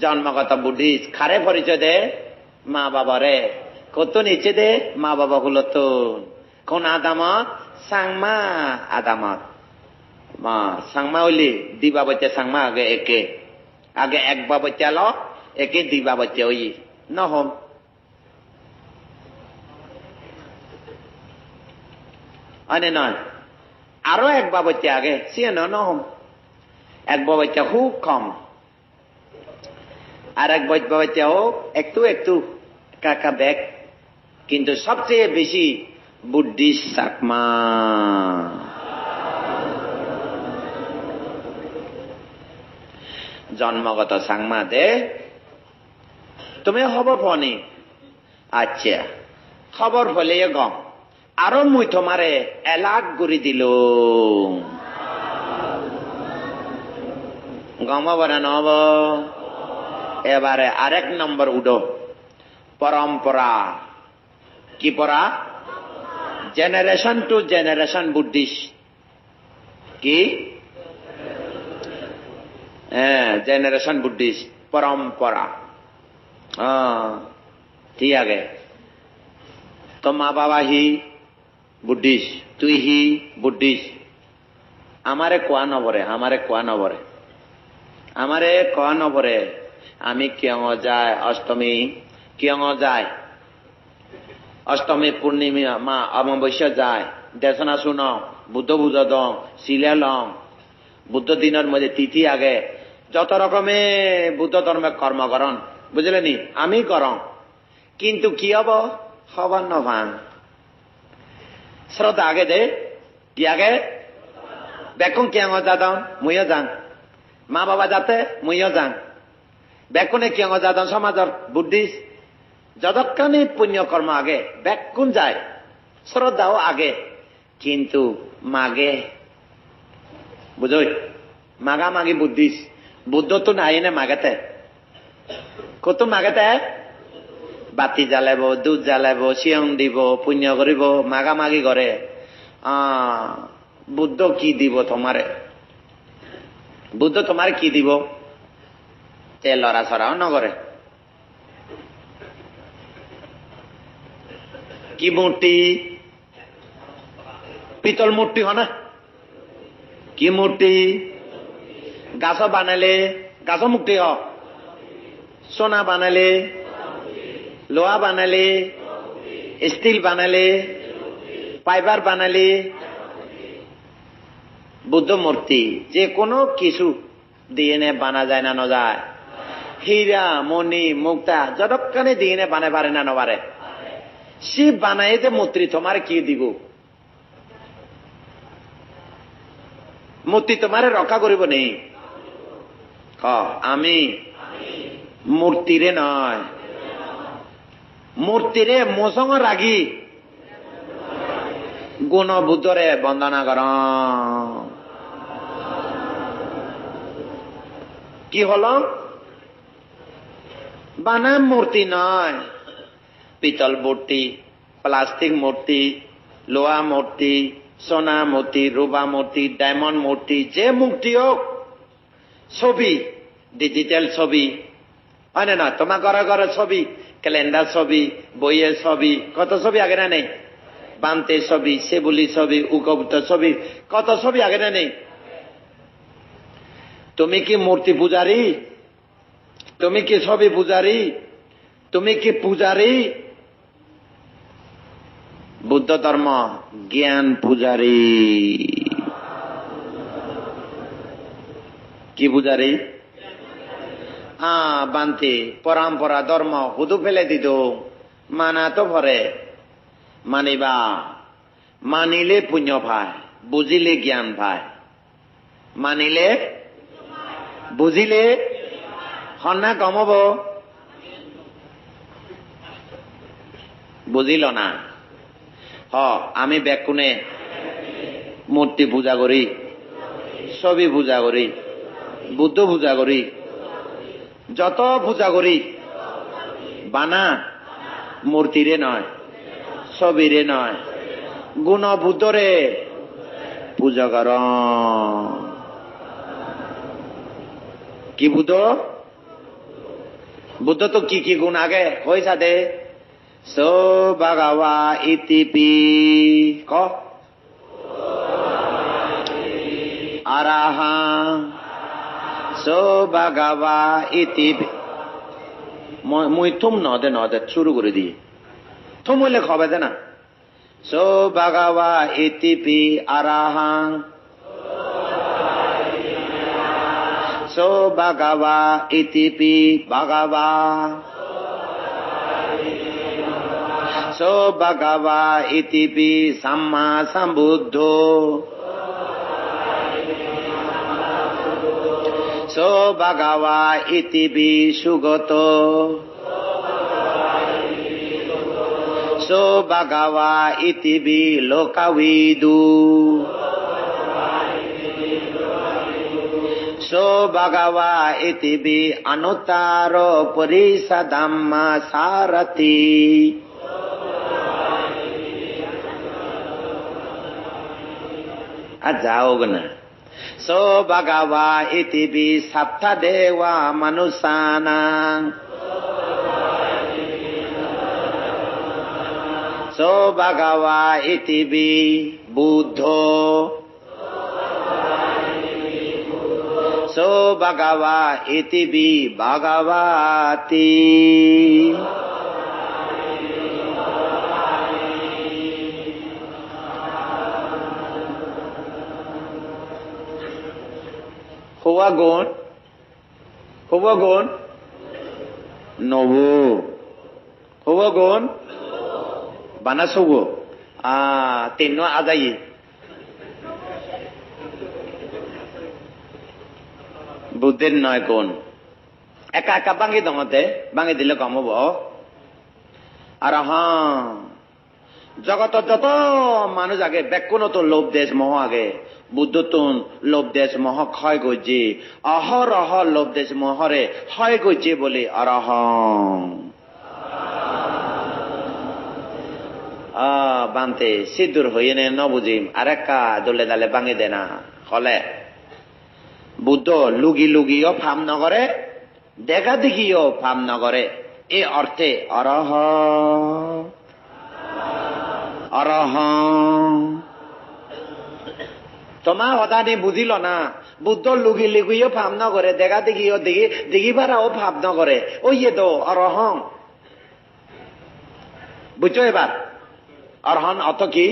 জন্মগত বুদ্ধি। খারে পরিচয় দে মা বাবারে, কত নিচে দে মা বাবা গুলো তো কোন আদামত? সাংমা আদামত। মা সাংমা হইলি দিবা বচ্চা সাংমা আগে একে, আগে একবা বচ্চা ল একে দিবা বচ্চা হই নহম। আনে নয় আরো একবা বচ্চা আগে সে নহম। একবা বচ্চা খুব কম, আর এক বাচ্চা হোক একটু একটু কাকা ব্যাগ, কিন্তু সবচেয়ে বেশি বুদ্ধি সাকমা। জন্মগত সাংমা দে তুমি খবর পানি। আচ্ছা খবর হলে গম আরো মুই তোমারে এলাক গুড়ি দিল গম হব না নহব? এবারে আরেক নম্বর উডো পরম্পরা। কি পড়া? জেনারেশন টু জেনারেশন বুদ্ধিস। কি? জেনারেশন বুদ্ধিস পরম্পরা। ঠিক আছে, তো মা বাবা হি বুদ্ধিস, তুই হি বুদ্ধিস। আমারে কোয়া নবরে, আমারে কোয়া নবরে, আমারে কোয়া নবরে আমি কিয়ং যায় অষ্টমী কিয়ং যায় অষ্টমী পূর্ণিমা অমাবস্যা যায় দেশনা শুন বুদ্ধ পূজা দং শিলে লং বুদ্ধ দিনের মধ্যে তিথি আগে যত রকমে বুদ্ধ ধর্মের কর্মকরণ বুঝলেন আমি করং কিন্তু কি হব হবার নভান শ্রদ্ধা আগে দে কি আগে বেকুন কিয়ং যাদন মুইও যাং মা বাবা যাতে মুইও যাং বেকুনে কিয়ং যাদন সমাজর বুদ্ধিস্ট যতক্ষণই পুণ্যকর্ম আগে বেকুন যায় শ্রদ্ধাও আগে কিন্তু মাগে বুঝই মাগামাগি বুদ্ধিস্ট বুদ্ধ তো নাই নে মাগেতে কত মাগেতে বাতি জ্বালাব দুধ জ্বালাব চিয়ং দিব পুণ্য করিব মাগামাগি করে বুদ্ধ কি দিব তোমারে বুদ্ধ তোমার কি দিব তে লড়া ছড়াও নগরে কি মূর্তি পিতল মূর্তি হয় না কি মূর্তি গাছ বানালে গাছ মুক্তি হ সোনা বানালে লোহা বানালে স্টিল বানালে ফাইবার বানালে বুদ্ধ মূর্তি যে কোনো কিছু দিয়ে বানা যায় না নজায় হীরা মণি মুক্তা যতক্ষণে দিয়ে বানায় পারে না নবারে শিব বানাই যে মূর্তি তোমার কি দিব মূর্তি তোমার রক্ষা করিব নেই আমি মূর্তিরে নয় মূর্তিরে মোসঙ্গ রাগি গুণ বুদ্ধরে বন্দনা কর কি হল বানাম মূর্তি নয় পিতল মূর্তি প্লাস্টিক মূর্তি লোহা মূর্তি সোনা মূর্তি রূপা মূর্তি ডায়মন্ড মূর্তি যে মূর্তি হোক ছবি ডিজিটাল ছবি হয় না তোমার ঘরে ঘরে ছবি ক্যালেন্ডার ছবি বইয়ের ছবি কত ছবি আগে না নেই বান্তে ছবি সেবুলি ছবি উকবুত ছবি কত ছবি আগে না নেই তুমি কি মূর্তি পূজারী তুমি কি ছবি পূজারী তুমি কি পূজারী বুদ্ধ ধর্ম জ্ঞান পূজারী কি পূজারী বান্তি পরম্পরা ধর্ম হুদু ফেলে দিত মানা তো ভরে মানিবা মানিলে পুণ্য পায় বুঝিলে জ্ঞান পায় মানিলে বুঝিলে হন্না কমব বুঝিল না আমি বেকুনে মূর্তি পূজা করি ছবি পূজা করি বুদ্ধ পূজা করি যত পূজা করি বানা মূর্তিরে নয় ছবিরে নয় গুণ বুদ্ধরে পূজা কর কি বুদ্ধ বুদ্ধ তো কি কি গুণ আগে হয়েছা দে সো ভগবা ইতিপি ক আরাহা সো ভগবা ইতিপি মই থুম নদে শুরু করে দিয়ে থুম হইলে খবে দে না so ভগবা ইতিপি আরাহা so ভগবা ইতিপি ভগবা so ভগবা ইতিপি Samaa সম্বুদ্ধ so ভগবা ইতিপি Sugata so ভগবা ইতিপি লোকবিদু so ভগবা ইতিপি Anuttar পরিষদম্মা সারথি যাওক না সো ভগবা ইতিপি সপ্ত দেবা মনুষ্যানাং সো ভগবা ইতিপি বুদ্ধ সো ভগবা ইতিবি ভগবতী। হুয়া গুণ নবু হুয়া গুণ বানাসুগো তিন আজাই বুদ্ধের নয় কোন একা একা বাঙ্গি দমতে বাঙ্গি দিলে কম হব। আর জগত যত মানুষ আগে বেকুন তো লোভ দেশ মোহ আগে বুদ্ধ তুন লোভ দেশ মোহ ক্ষয় করছে অহর অহর লোভ দেশ মোহরে ক্ষয় করছে বলে অরহ বানতে সিদ্ধুর হইয়ে নে ন বুঝিম আর একা দলে দালে বাঙ্গি দে না হলে বুদ্ধ লুগি লুগিও ফাম নগরে দেখা দেখিও ফাম নগরে এই অর্থে অরহ অরহ তোমার কথা নি বুঝিল না বুদ্ধ লুগি লুগিও ফাম নগরে দেখা দেখিও দেখি দেখি পারাও ভাব নগরে ওই তো অরহং বুঝছো এবার অরহন অত কি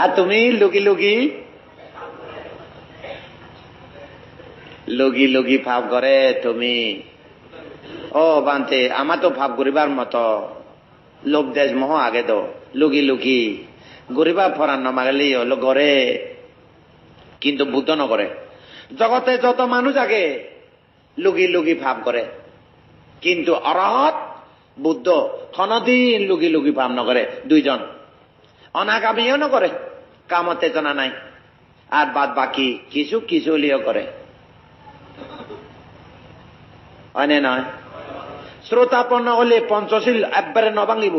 আর তুমি লুগি লুগি লগি লগি ভাব করে তুমি ও বানতে আমার তো ভাব করিবার মতো লোভ দেশ মোহ আগে তো লুগি লুগি গরিবা ফরান নমাগেলি হলো ঘরে কিন্তু বুদ্ধ নকরে জগতে যত মানুষ আগে লুগি লুগি ভাব করে কিন্তু অরহত বুদ্ধ কোনদিন লুগি লুগি ভাব নকরে দুইজন অনাগামীও নকরে কামতে জানা নাই আর বাদ বাকি কিছু কিছু লিও করে অনে নয় শ্রোতাপন্ন হলে পঞ্চশীল একবারে নভাঙিব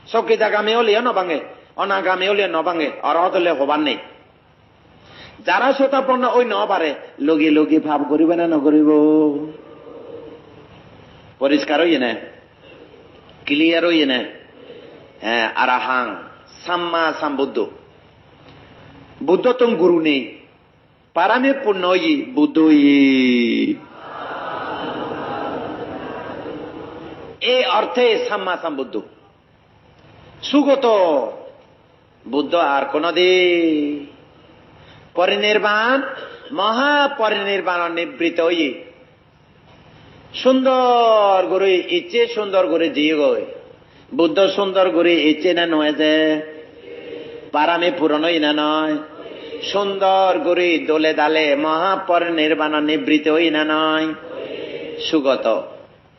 সকিদাগামী হলেও নভাঙে অনাগামী হলে নভাঙে অরহত হলে হবার নেই যারা শ্রোতাপন্ন ওই ন পারে লগি লগি ভাব করিবে না নকরিব পরিষ্কার হইয়ে না ক্লিয়ার হইয়ে না হ্যাঁ আরাহাং সাম্মা সাম্বুদ্ধ বুদ্ধ তুম গুরু নেই পারামে পূর্ণ বুদ্ধ এই অর্থে সাম্মা সাম্বুদ্ধ সুগত বুদ্ধ আর কোনদিন পরিনির্বাণ মহাপরিনির্বাণ নিবৃত সুন্দর করে ইচ্ছে সুন্দর করে জিয়ে গয় বুদ্ধ সুন্দর করে ইচ্ছে না নয় যে পারামে পুরনোই না নয় সুন্দর করে দোলে দালে মহাপরিনির্বাণ নিবৃত না নয় সুগত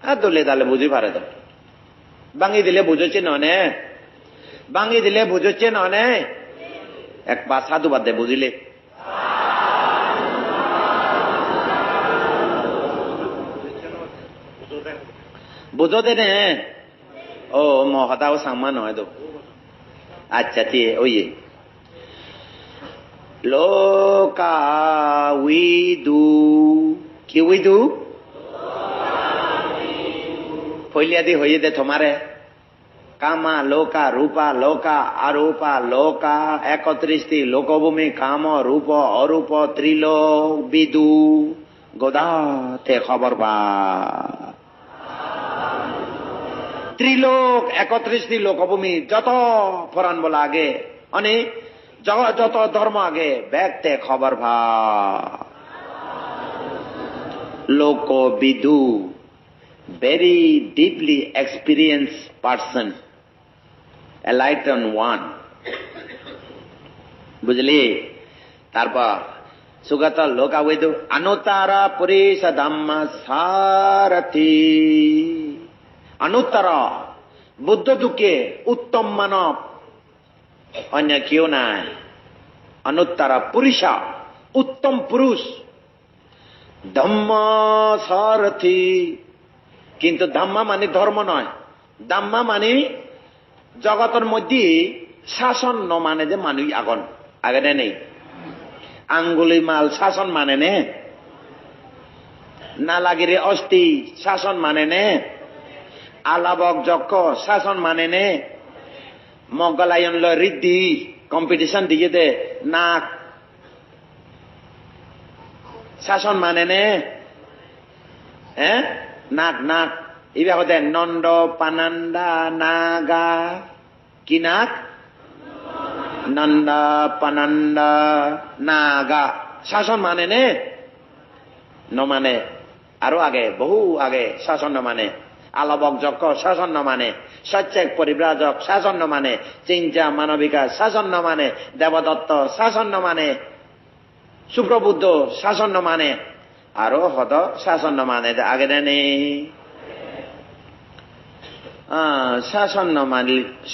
আর দোলে দালে বুঝি পারে তো বাঙ্গি দিলে বুঝছে ননে বাঙ্গি দিলে বুঝছে ননে একবার সাধুবাদ দে বুঝিলে বুঝো দে নে ও মহতাও সাংমা নয় তো আচ্ছা ঠিক ওই লোকা উইদু কি উইদু ফলিয়াদি হইয়ে দে তোমারে কামা লোকা রূপা লোকা আরূপা লোকা 31টি লোকভূমি কাম রূপ অরূপ ত্রিলোক বিদু গোদাতে খবর পা ত্রিলোক 31টি লোকভূমি যত ফরান বলা আগে অনেক যত ধর্ম আগে ব্যক্তে খবর ভা লোক বিদু very deeply experienced person, enlightened one. বুঝলি তারপর সুগত লোকা বৈদু অনুত্তরা পুরীশ ধাম্মা সারথি অনুত্তর বুদ্ধ যুগে উত্তম মানব অন্য কেউ নাই অনুত্তরা পুরুষা উত্তম পুরুষ ধম্ম সারথি কিন্তু ধাম্মা মানে ধর্ম নয় ধাম্মা মানে জগতের মধ্যে শাসন ন মানে যে মানুষ আগন আগে নেই আঙ্গুলি মাল শাসন মানে নে নালাগিরে অস্থি শাসন মানে নে আলাবক যক্ষ শাসন মানে নে মগলায়ন ঋদ্ধি কম্পিটিশন দিয়ে দে নাক শাসন মানে নে নাক নাক ইবা হতে নন্দ পানান্দা নাগা কি নাক নন্দা পানান্দা নাগা শাসন মানে নে নমানে আরো আগে বহু আগে শাসন মানে আলবক যক্ষ শাসন মানে সচ্চেক পরিব্রাজক শাসন মানে চিন্তা মানবিকা শাসন মানে দেবদত্ত শাসন মানে সুপ্রবুদ্ধ শাসন মানে আরো হদ শাসন মানে আগে দেনে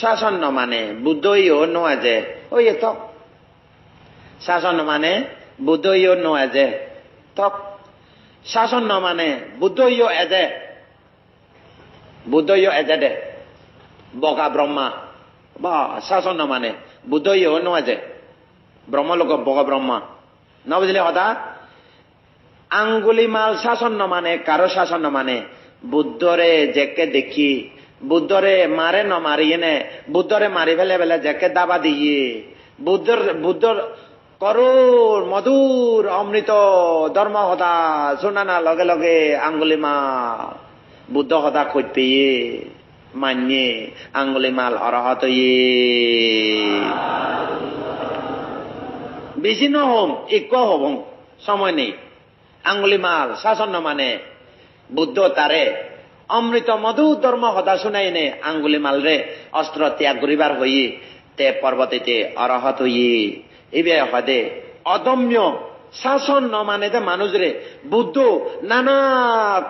শাসন মানে বুদ্ধইও নয় যে ওই তো শাসন মানে বুদ্ধইও নয় যে তক শাসন মানে বুদ্ধইও এজে বুদ্ধইও এজে দে বগা ব্রহ্মা বা শাসন মানে বুদ্ধইও নয় যে ব্রহ্মলোক বগা ব্রহ্মা ন বুঝলে কথা আঙ্গুলিমাল শাসন মানে কারো শাসন মানে বুদ্ধরে যেকে দেখি বুদ্ধরে মারে ন মারিয়ে নে বুদ্ধরে মারি ফেলে ফেলে যেকে দাবা দিয়ে বুদ্ধর করুর মধুর অমৃত ধর্ম হতা শোনানা লগে লগে আঙ্গুলিমাল বুদ্ধ হতা খোঁজ পেয়ে মান্যে আঙ্গুলিমাল অরহত বেশি ন হম এক হব সময় নেই আঙ্গুলিমাল শাসন মানে বুদ্ধ তারে অমৃত মধু ধর্ম হতা শুনাই নে আঙ্গুলিমাল রে অস্ত্র ত্যাগ করিবার হই তে পর্বতীতে অরহত হই এবে হদে অদম্য শাসন মানে যে মানুষ রে বুদ্ধ নানা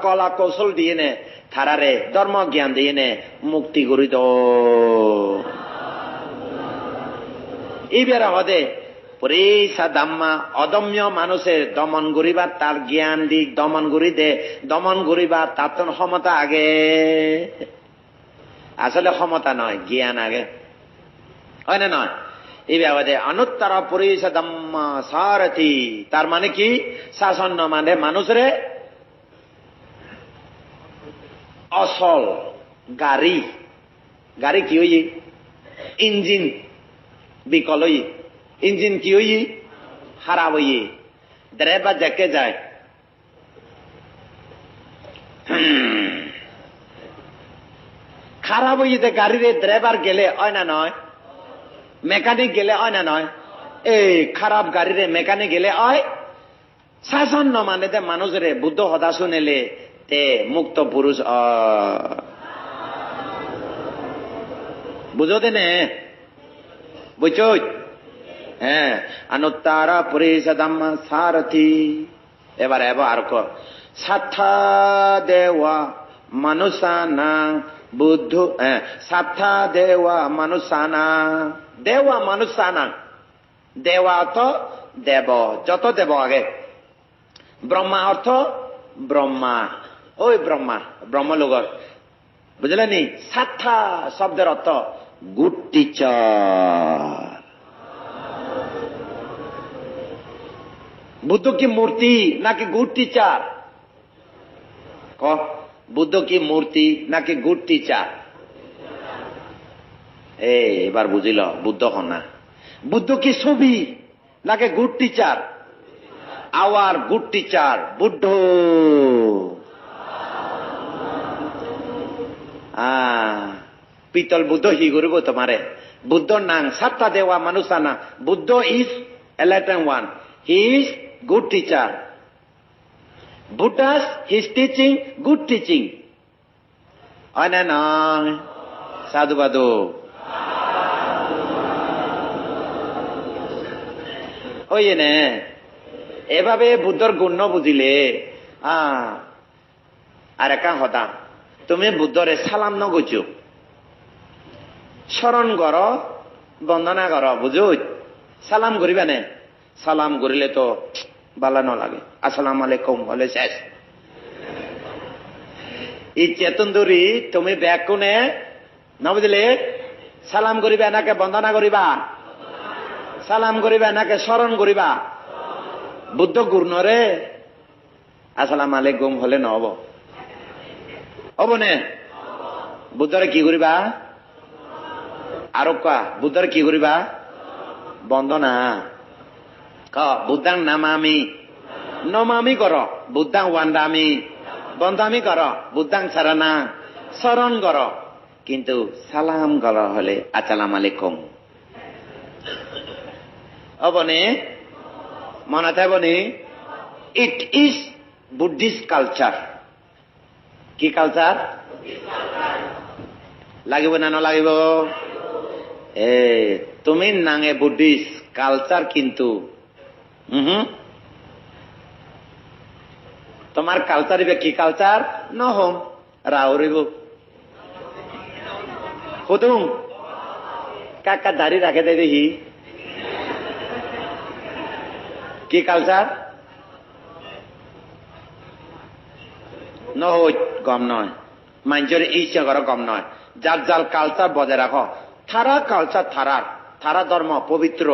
কলা কৌশল দিয়ে নে থারারে ধর্ম জ্ঞান দিয়ে নে মুক্তি করি তো এইবার হদে পরিসা দাম্মা অদম্য মানুষের দমন করিবার তার জ্ঞান দিক দমন করি দে দমন করিবার তার তো ক্ষমতা আগে আসলে ক্ষমতা নয় জ্ঞান আগে হয় না নয় এই ব্যাপারে অনুত্তর পরিসা দাম্মা সারথি তার মানে কি শাসন মানে মানুষের অসল গাড়ি গাড়ি কি হই ইঞ্জিন বিকল হই ইঞ্জিন কি হই খারাপ হই ড্রাইভার দেখে যায় খারাপ হইতে গাড়িরে ড্রাইভার গেলে হয় না নয় মেকানিক গেলে হয় না নয় এই খারাপ গাড়িরে মেকানিক গেলে হয় শাসন মানে যে মানুষের বুদ্ধ হদা শুনেলে তে মুক্ত পুরুষ বুঝো দেনে বুঝো হ্যাঁ অনুত্তারা পরিষদম্মা সারথি এবার আর সাথা দেওয়া মানুষানা বুদ্ধ সাথা দেওয়া মানুষানা দেওয়া মানুষানা দেওয়া অর্থ দেব যত দেব আগে ব্রহ্মা অর্থ ব্রহ্মা ওই ব্রহ্মা ব্রহ্মলোকর বুঝলেন সাথা শব্দের অর্থ গুড টিচার বুদ্ধ কি মূর্তি নাকি গুড টিচার বুদ্ধ কি মূর্তি নাকি গুড টিচার এবার বুঝিল বুদ্ধ না বুদ্ধ কি ছবি নাকি good teacher our good teacher Buddha পিতল বুদ্ধ হি করব তোমারে বুদ্ধ নাং সাতটা দেওয়া মানুষানা Buddha is enlightened one he is good teacher Buddha's his teaching good teaching হয় না নয় সাধু বাধু ওই নে এভাবে বুদ্ধর গুণ বুঝিলে আর একা হতা তুমি বুদ্ধরে সালাম ন গইছো স্মরণ কর বন্দনা কর বুঝো সালাম করিবা নে সালাম করিলে তো বালা ন লাগে আসসালামু আলাইকুম বলে শেষ এই চেতন ধরি তুমি ব্যাগ কোনে ন বুঝলে সালাম করিবা নাকে বন্দনা করিবা সালাম করিবা নাকে স্মরণ করিবা বুদ্ধ গুর্ণরে আসসালামু আলাইকুম হলে নহব হব নে বুদ্ধরে কি করিবা আর বুদ্ধরে কি করিবা বন্দনা বুদ্ধাং নামামি নমামি কর বুদ্ধাং ওয়ান্দামি, বন্দামি কর বুদ্ধাং সারানা, স্মরণ কর কিন্তু সালাম কর হলে আসসালাম আলাইকুম। অবনে মনে থাকবনি, ইট ইজ বুদ্ধিস্ট কালচার। কি কালচার লাগিব না নালাগিব? তুমি নাঙে বুদ্ধিস্ট কালচার কিন্তু তোমার কালচার ইবে কি কালচার নহম রাউরিব হুতুম কাকা দাড়ি রাখে দেয় দেখি কি কালচার নহই গম নয়, মানুষের ইচ্ছা করা গম নয়। যার যার কালচার বজায় রাখো। থারা কালচার থারার, থারা ধর্ম পবিত্র,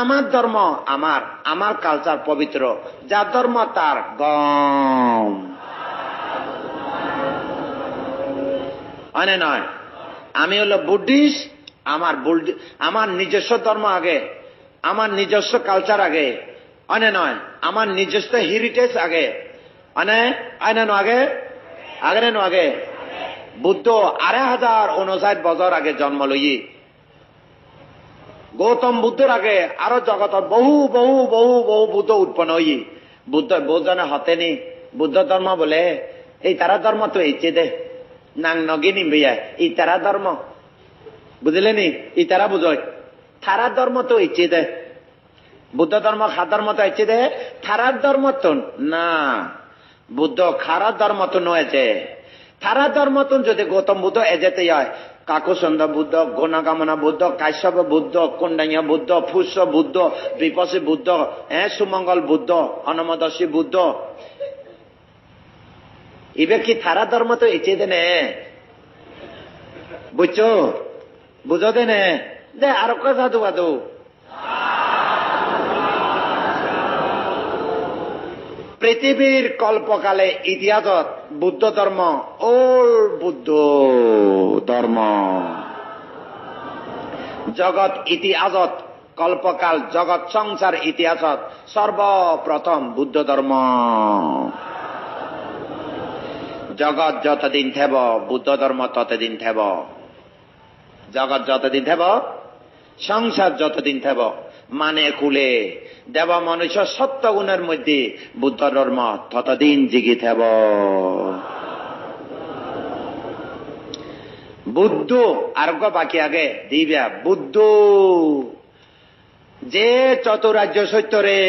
আমার ধর্ম আমার, আমার কালচার পবিত্র, যার ধর্ম তার গম অনে নয়। আমি হলো বুদ্ধিস্ট, আমার নিজস্ব ধর্ম আগে, আমার নিজস্ব কালচার আগে, অনে নয় আমার নিজস্ব হেরিটেজ আগে, অনে আইনে আগে আগে নো আগে। বুদ্ধ 2559 বছর আগে জন্ম লই, গৌতম বুদ্ধর আগে আরো জগতত বহু বহু বহু বহু বুদ্ধ উৎপন্ন হই। বুদ্ধ বহুজনে হতেনি বুদ্ধ ধর্ম বলে এই তারা ধর্ম তো ইচ্ছে দে নাং নগিনি ভাইয়া এই তারা ধর্ম বুঝলেনি, এই তারা বুঝয় থারা ধর্ম তো ইচ্ছে দে, বুদ্ধ ধর্ম খা ধর্ম তো ইচ্ছে দে, থারার ধর্ম তো না, বুদ্ধ খারাপ ধর্ম তো নয়েছে। থারা ধর্ম তো যদি গৌতম বুদ্ধ এজেতে হয়, কাকুসন্দ বুদ্ধ, গণকামনা বুদ্ধ, কাশ্যপ বুদ্ধ, কুণ্ডাইয়া বুদ্ধ, ফুস বুদ্ধ, বিপসী বুদ্ধ, সুমঙ্গল বুদ্ধ, অনমদর্শী বুদ্ধ, ইবে কি থারা ধর্ম তো ইচ্ছে দেনে বুঝছো, বুঝো দেনে দে আর সাধু বাধু। পৃথিবীর কল্পকালে ইতিহাসত বুদ্ধ ধর্ম ওল্ড বুদ্ধ ধর্ম, জগৎ ইতিহাসত কল্পকাল জগৎ সংসার ইতিহাসত সর্বপ্রথম বুদ্ধ ধর্ম। জগৎ যতদিন থেব বুদ্ধ ধর্ম ততদিন থেব, জগৎ যতদিন থেব সংসার যতদিন থেব, মানে কুলে দেব মনুষ্য সত্য গুণের মধ্যে বুদ্ধ ধর্ম ততদিন জিগি থেব। বুদ্ধ আর বাকি আগে দিব্যা বুদ্ধ যে চতুরাজ্য সত্যরে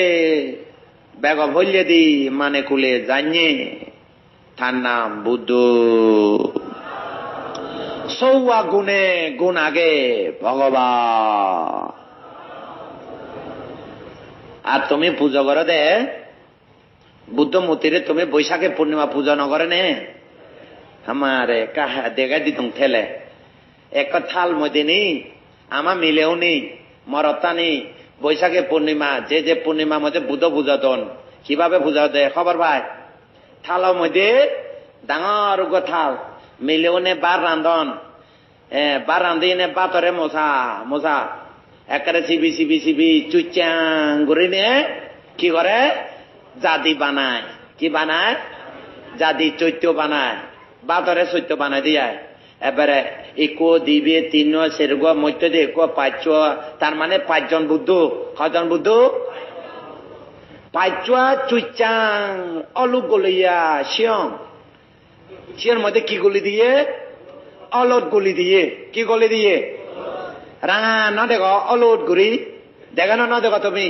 বেগ ভল্যে দি মানে কুলে জানিয়ে তার নাম বুদ্ধ। সৌয়া গুণে গুণ আগে ভগবান। আর তুমি পুজো করো দে বুদ্ধ মূর্তিরে, তুমি বৈশাখে পূর্ণিমা পূজা নগরে নে আমারে কাহা দেখা দিতুম ঠেলে এক থাল মধ্যে নেই আমার মিলেও নেই মরতা নেই। বৈশাখে পূর্ণিমা যে যে পূর্ণিমা মধ্যে বুদ্ধ পূজা দন কিভাবে পূজা দে খবর ভাই, থালের মধ্যে ডাঙর থাল মিলেও নে বার রান্ধন, বার রান্ধি নে বাতরে মশা মশা একেবারে চিবি চিবি চিবি চুচ্চাং করে নে কি করে জাদি বানায়, কি বানায় জাদি চৈত্য বানায়, বাতরে চৈত্য বানায় দিয়ে এবারে ইকো দিবে তিন সেরগ মধ্য দিয়ে ইকো 5, তার মানে 5 জন বুদ্ধ। কজন বুদ্ধ? 5 চুচ্চাং অলু গলিয়া শিয়ং, শিয়র মধ্যে কি গলি দিয়ে অলট গলি দিয়ে, কি গলি দিয়ে রাঙা ন দেখো অলট গুড়ি দেখানো ন দেখো তুমি।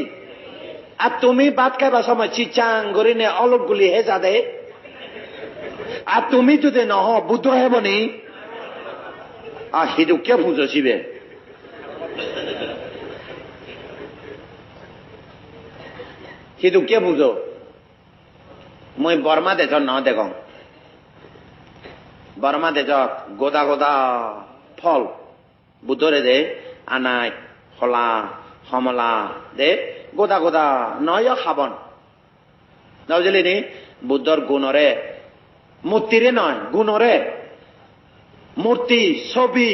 আর তুমি ভাত খাইবার সময় চিচাং গড়ি নে অলট গুলি হে যা দে, আর তুমি যদি নহ বুদ্ধ হেবনি আর সিধু কে পুজো শিবে সিধু কে পুজো। মই বর্মা দেশ ন দেখ বর্মা দেশ গোদা গোদা ফল বুদ্ধরে দে আনাই হলা সমলা দে গোদা গোদা নয় খাবন বুঝলি নি। বুদ্ধর গুণরে মূর্তিরে নয় গুণরে মূর্তি ছবি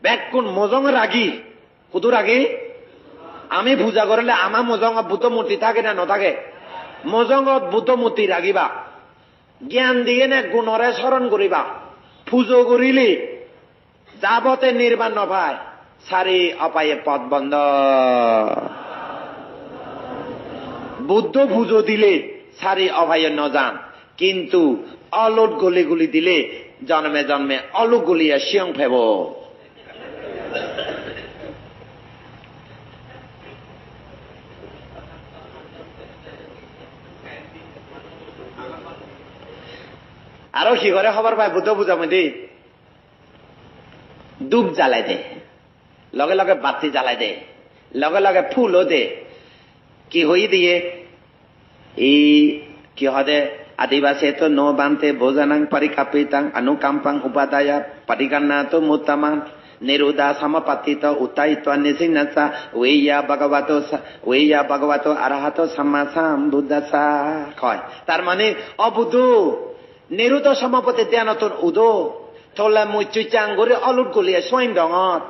ব্যাকুণ মজং রাগি শুধু রাগি। আমি পূজা করলে আমার মজং বুদ্ধ মূর্তি থাকে না নথাকে মজঙ্গত বুদ্ধমূর্তি রাখিবা জ্ঞান দিয়ে নে গুণরে স্মরণ করিবা পুজো করিলে যাবতে নির্বাণ নপায় সারি অপায়ে পথ বন্ধ বুদ্ধ পুজো দিলে সারি অপায়ে নজান কিন্তু অলুট গলি গুলি দিলে জন্মে জন্মে অলুট গলিয়া শিয়ং ফেব আরো কি করে খবর পায় বুদ্ধ পূজা মধ্যে ডুব জ্বালাই দে লগে লগে বাতি জ্বালাই দে লগে লগে ফুলও দে কি হই দিয়ে এই কি হদে আদিবাসী তো নো বানতে ভোজনাং পরিকাপিতাং অনুকাম্পাং উপাদায়া পরিগণনা তো মুত্তমান নিরুদা সমপাতিত উত্তায়িত নিসিন্নসা ওইয়া ভগবতো আরহাত সম্মা সম্বুদ্ধাসা কয় তার মানে অবুদ্ধ নিরুদ সমাপতি ধ্যানতন উদো থলে মুই চুইচাং করে অলুট গলিয়ে সোয়াইন ডঙত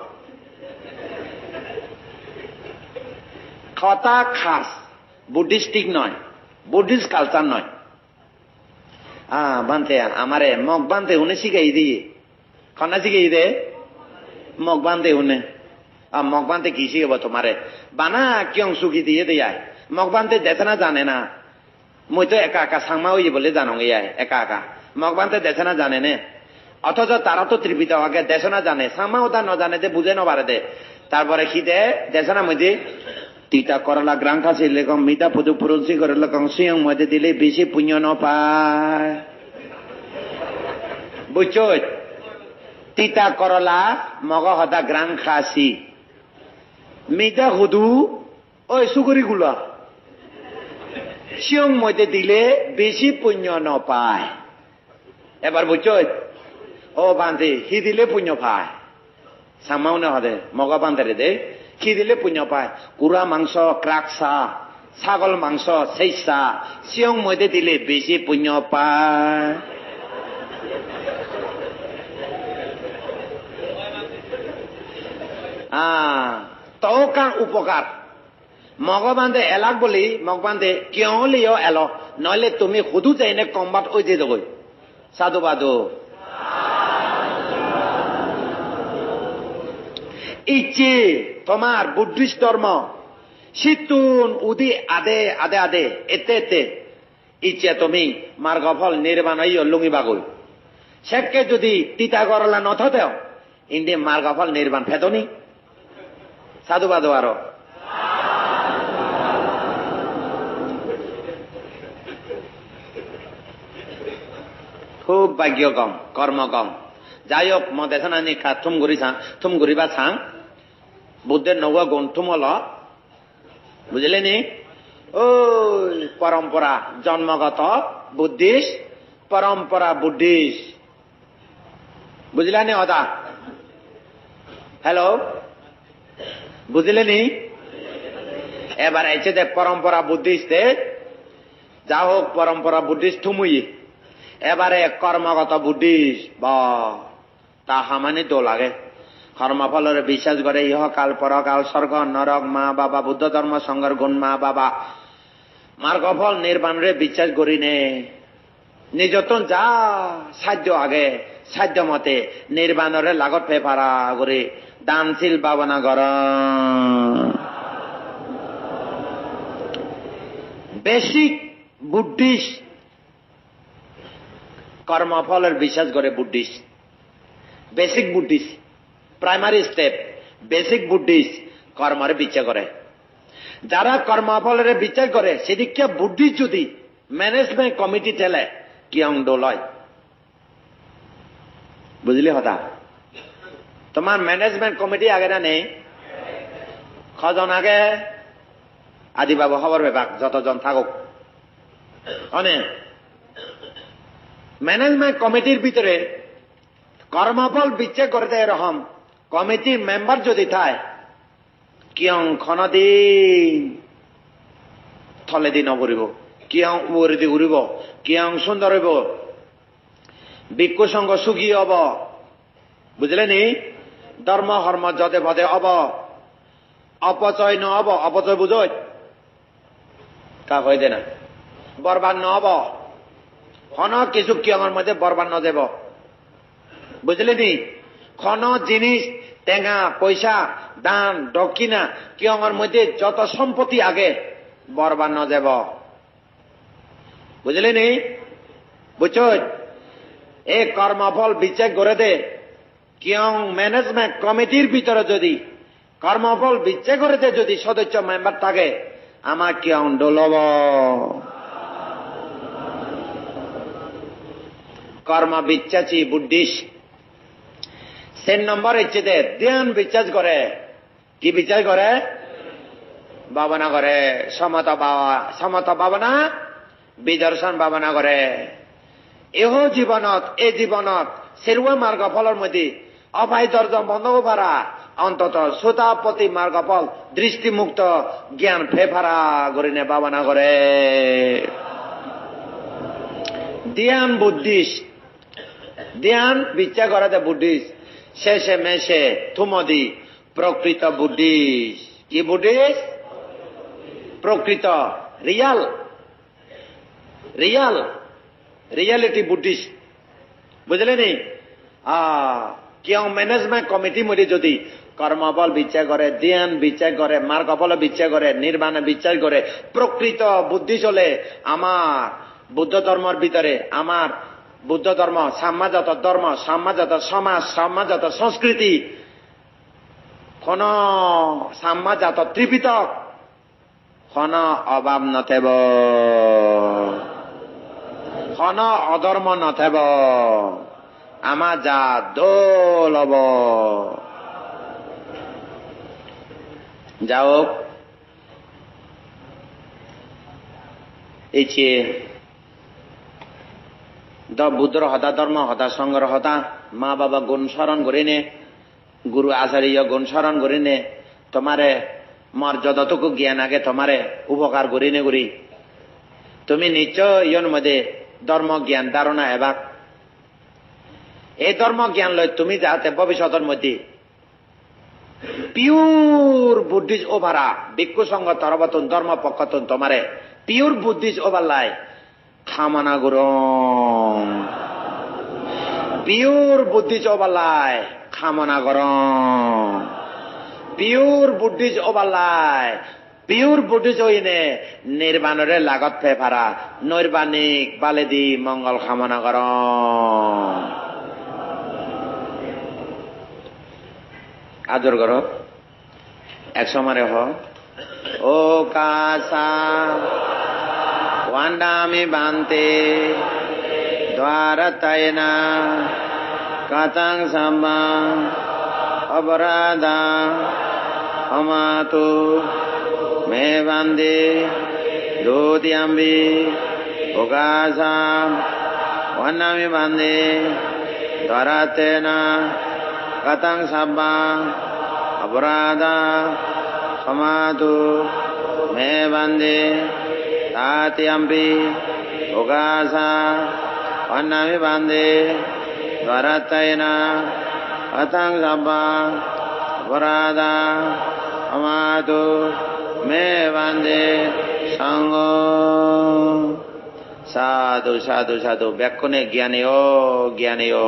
কথা খাস বুদ্ধিস্টিক নয় বুদ্ধিস্ট কালচার নয় বানতে আমারে মগ বানতে উনি শিখাই দিয়ে কন্যা শিখাই দে মগ বানতে উনি মগ বানতে কি শিখাব তোমারে বানা কিয়ং সুখী দিয়ে দেয় মগ বানতে দেশে না জানে না মুই তো একা একা সাংমা হইয়ে বলে জানো একা একা মগ বানতে দেশে না জানে নে অথচ তারা তো ত্রিপিত আগে দেশে না জানে সাংমা ওটা ন জানে দে বুঝে নবারে দে তারপরে কি দে দেশে না মধ্যে তিতা করলা গ্রাম খাসি লেখম মিতা পুজো পুরুষি করে লেখম সিং মধ্যে দিলে বেশি পুণ্য ন পায় বুঝছো তিতা করলা মগ হতা গ্রাম খাসি মিতা হুদু ওই সুগুরি গুলা সিং মধ্যে দিলে বেশি পুণ্য ন পায় এবার বুঝছো ও বান্ধে হি দিলে পুণ্য পায় সামাও না হদে মগ বান্ধে দে কি দিলে পুণ্য পায় কুড়া মাংস ক্রাকসা ছাগল মাংস সেইসা সিয়ং মধ্যে দিলে বেশি পুণ্য পায় তৌকা উপকার মগ বান্ধে এলাক বলি মগ বান্ধে কিয় লিও এল নইলে তুমি সুধু যাইনে কম্বাত ওই যে দেবই সাধু বাধু ইচ্ছে তোমার বুদ্ধিস্ট ধর্ম শীতুন উদি আদে আদে আদে এতে এতে ইচ্ছে তুমি মার্গফল নির্মাণ লুঙি বাগই সেকে যদি তিতা করলা নথতেও ইন্দি মার্গফল নির্মাণ ফেতনি সাধুবাদ আরো খুব ভাগ্য কম কর্ম কম যাই হোক ম দেশনা নিকা থুম ঘুরিবা ছাং বুদ্ধের নৌয়া গুণ থুম হল বুঝলে নি ওই পরম্পরা জন্মগত বুদ্ধিস্ট পরম্পরা বুদ্ধিস্ট বুঝলা নি অদা হ্যালো বুঝলে নি এবার এসে যে পরম্পরা বুদ্ধিস্ট যা হোক পরম্পরা বুদ্ধিস্ট থুমুই এবারে কর্মগত বুদ্ধিস্ট বা তা হামানি তো লাগে কর্মফলের বিশ্বাস করে ইহকাল পরকাল স্বর্গ নরক মা বাবা বুদ্ধ ধর্ম সংঘর গুণ মা বাবা মার্গফল নির্বাণরে বিশ্বাস করি নে নিজতন যা সাধ্য আগে সাধ্য মতে নির্বাণরে লাগত ফেফারা করে দানশীল ভাবনা কর বেসিক বুদ্ধিস্ট কর্মফলের বিশ্বাস করে Buddhist basic Buddhist primary step basic Buddhist কর্মরে বিচার করে যারা কর্মফলের বিচার করে সেদিকে বুদ্ধিস্ট যদি ম্যানেজমেন্ট কমিটি ঠেলে কি অঙ্গ লয় বুঝলি হতা তোমার ম্যানেজমেন্ট কমিটি আগে না নেই কজন আগে আদিবাবু খবর বিভাগ যতজন থাকুক অনেক ম্যানেজমেন্ট কমিটির ভিতরে কর্মফল বিচার করতে এরকম কমিটির মেম্বার যদি থাকে কিয়ং ক্ষণদিন থলে দিন ঘুরিব কিয়ং উড়ি ঘুরিব কিয়ং সুন্দর হইব ভিক্ষু সঙ্গ সুখী হব বুঝলে নি ধর্ম কর্ম যদে পদে হব অপচয় নহব অপচয় বুঝ কা হয়ে দে না বরবাদ নহব হন কিছু কিয়ঙের মধ্যে বরবাদ নদেব বুঝলেনি খন জিনিস টেঙা পয়সা দান দক্ষিণা কিয়ঙের মধ্যে যত সম্পত্তি আগে বরবাদ নদেব বুঝলেনি বুঝছ এই কর্মফল বিচার করে দে কিয়ং ম্যানেজমেন্ট কমিটির ভিতরে যদি কর্মফল বিচার করে দে যদি সদস্য মেম্বার থাকে আমার কিয়ং ডলব কর্ম বিশ্বাসী বুদ্ধিস্ট 3 নম্বর হচ্ছে ধ্যান বিশ্বাস করে কি বিচার করে ভাবনা করে সমতা ভাবনা বিদর্শন ভাবনা করে এহ জীবনত এই জীবনত সেরুয়া মার্গ ফলের মধ্যে অবাই দর্জন বন্ধ পারা অন্তত শ্রোতাপতি মার্গ ফল দৃষ্টিমুক্ত জ্ঞান ফেফারা করিনে ভাবনা করে ধ্যান বুদ্ধিস্ট ধ্যান বিচার করে বুদ্ধিস্ট শেষে মেশে থুমদি প্রকৃত বুদ্ধিস্ট কি বুদ্ধিস্ট প্রকৃত রিয়াল রিয়াল রিয়ালিটি বুদ্ধিস্ট বুঝলেনি কিয় ম্যানেজমেন্ট কমিটি মধ্যে যদি কর্মফল বিচার করে ধ্যান বিচার করে মার্গফল বিচার করে নির্বাণ বিচার করে প্রকৃত বুদ্ধি চলে আমার বুদ্ধ ধর্মের ভিতরে আমার বুদ্ধ ধর্ম সাম্যজাত ধর্ম সাম্যজাত সমাজ সাম্যজাত সংস্কৃতি কোন সাম্যজাত ত্রিপিটক কোন অভাব নথেব কোন অধর্ম নথেব আমার যা দোল হব যাও এই বুদ্ধর হতা ধর্ম হতা সংঘর হতা মা বাবা গুণ স্মরণ করিনে গুরু আচার্য গুণ স্মরণ করিনে তোমারে মর্যাদাটুকু জ্ঞান আগে তোমারে উপকার করিনে করি তুমি নিশ্চয় ইয়র মধ্যে ধর্ম জ্ঞান ধারণা এবার এই ধর্ম জ্ঞান লয় তুমি যাতে ভবিষ্যতের মধ্যে পিওর বুদ্ধিজ ওভারা ভিক্ষু সংঘ তরবতন ধর্ম পক্ষতন তোমারে পিওর বুদ্ধিজ ওভার লাই খামানা গরম পিওর বুদ্ধিজ ওভার লাই খামনা গরম পিওর বুদ্ধিজ ওভার লাই পিওর বুদ্ধিজ হইনে নির্বাণরে লাগত ফেফারা নৈর্বাণিক বালেদি মঙ্গল কামনা গরম আদর কর এক সময় ও কাসা ওয়ান্ডামি বান্তে দ্বারতায়না কাতাং সাম্বা অপরাধা অমাতু মে বান্দে দোদিয়াম্বি ওকাসা ওয়ান্ডামি বান্দে দ্বারতায়না কাতাং সাম্বা অপরাধা অমাতু মে বান্দে তাতিয়াম্বি ওকাসা অন্নামি বান্দে দ্বারাতায়না কাতাং সাম্বা অপরাধা অমাতু মে বান্দে সঙ্গ সাধু সাধু সাধু ব্যাকুণে জ্ঞানী ও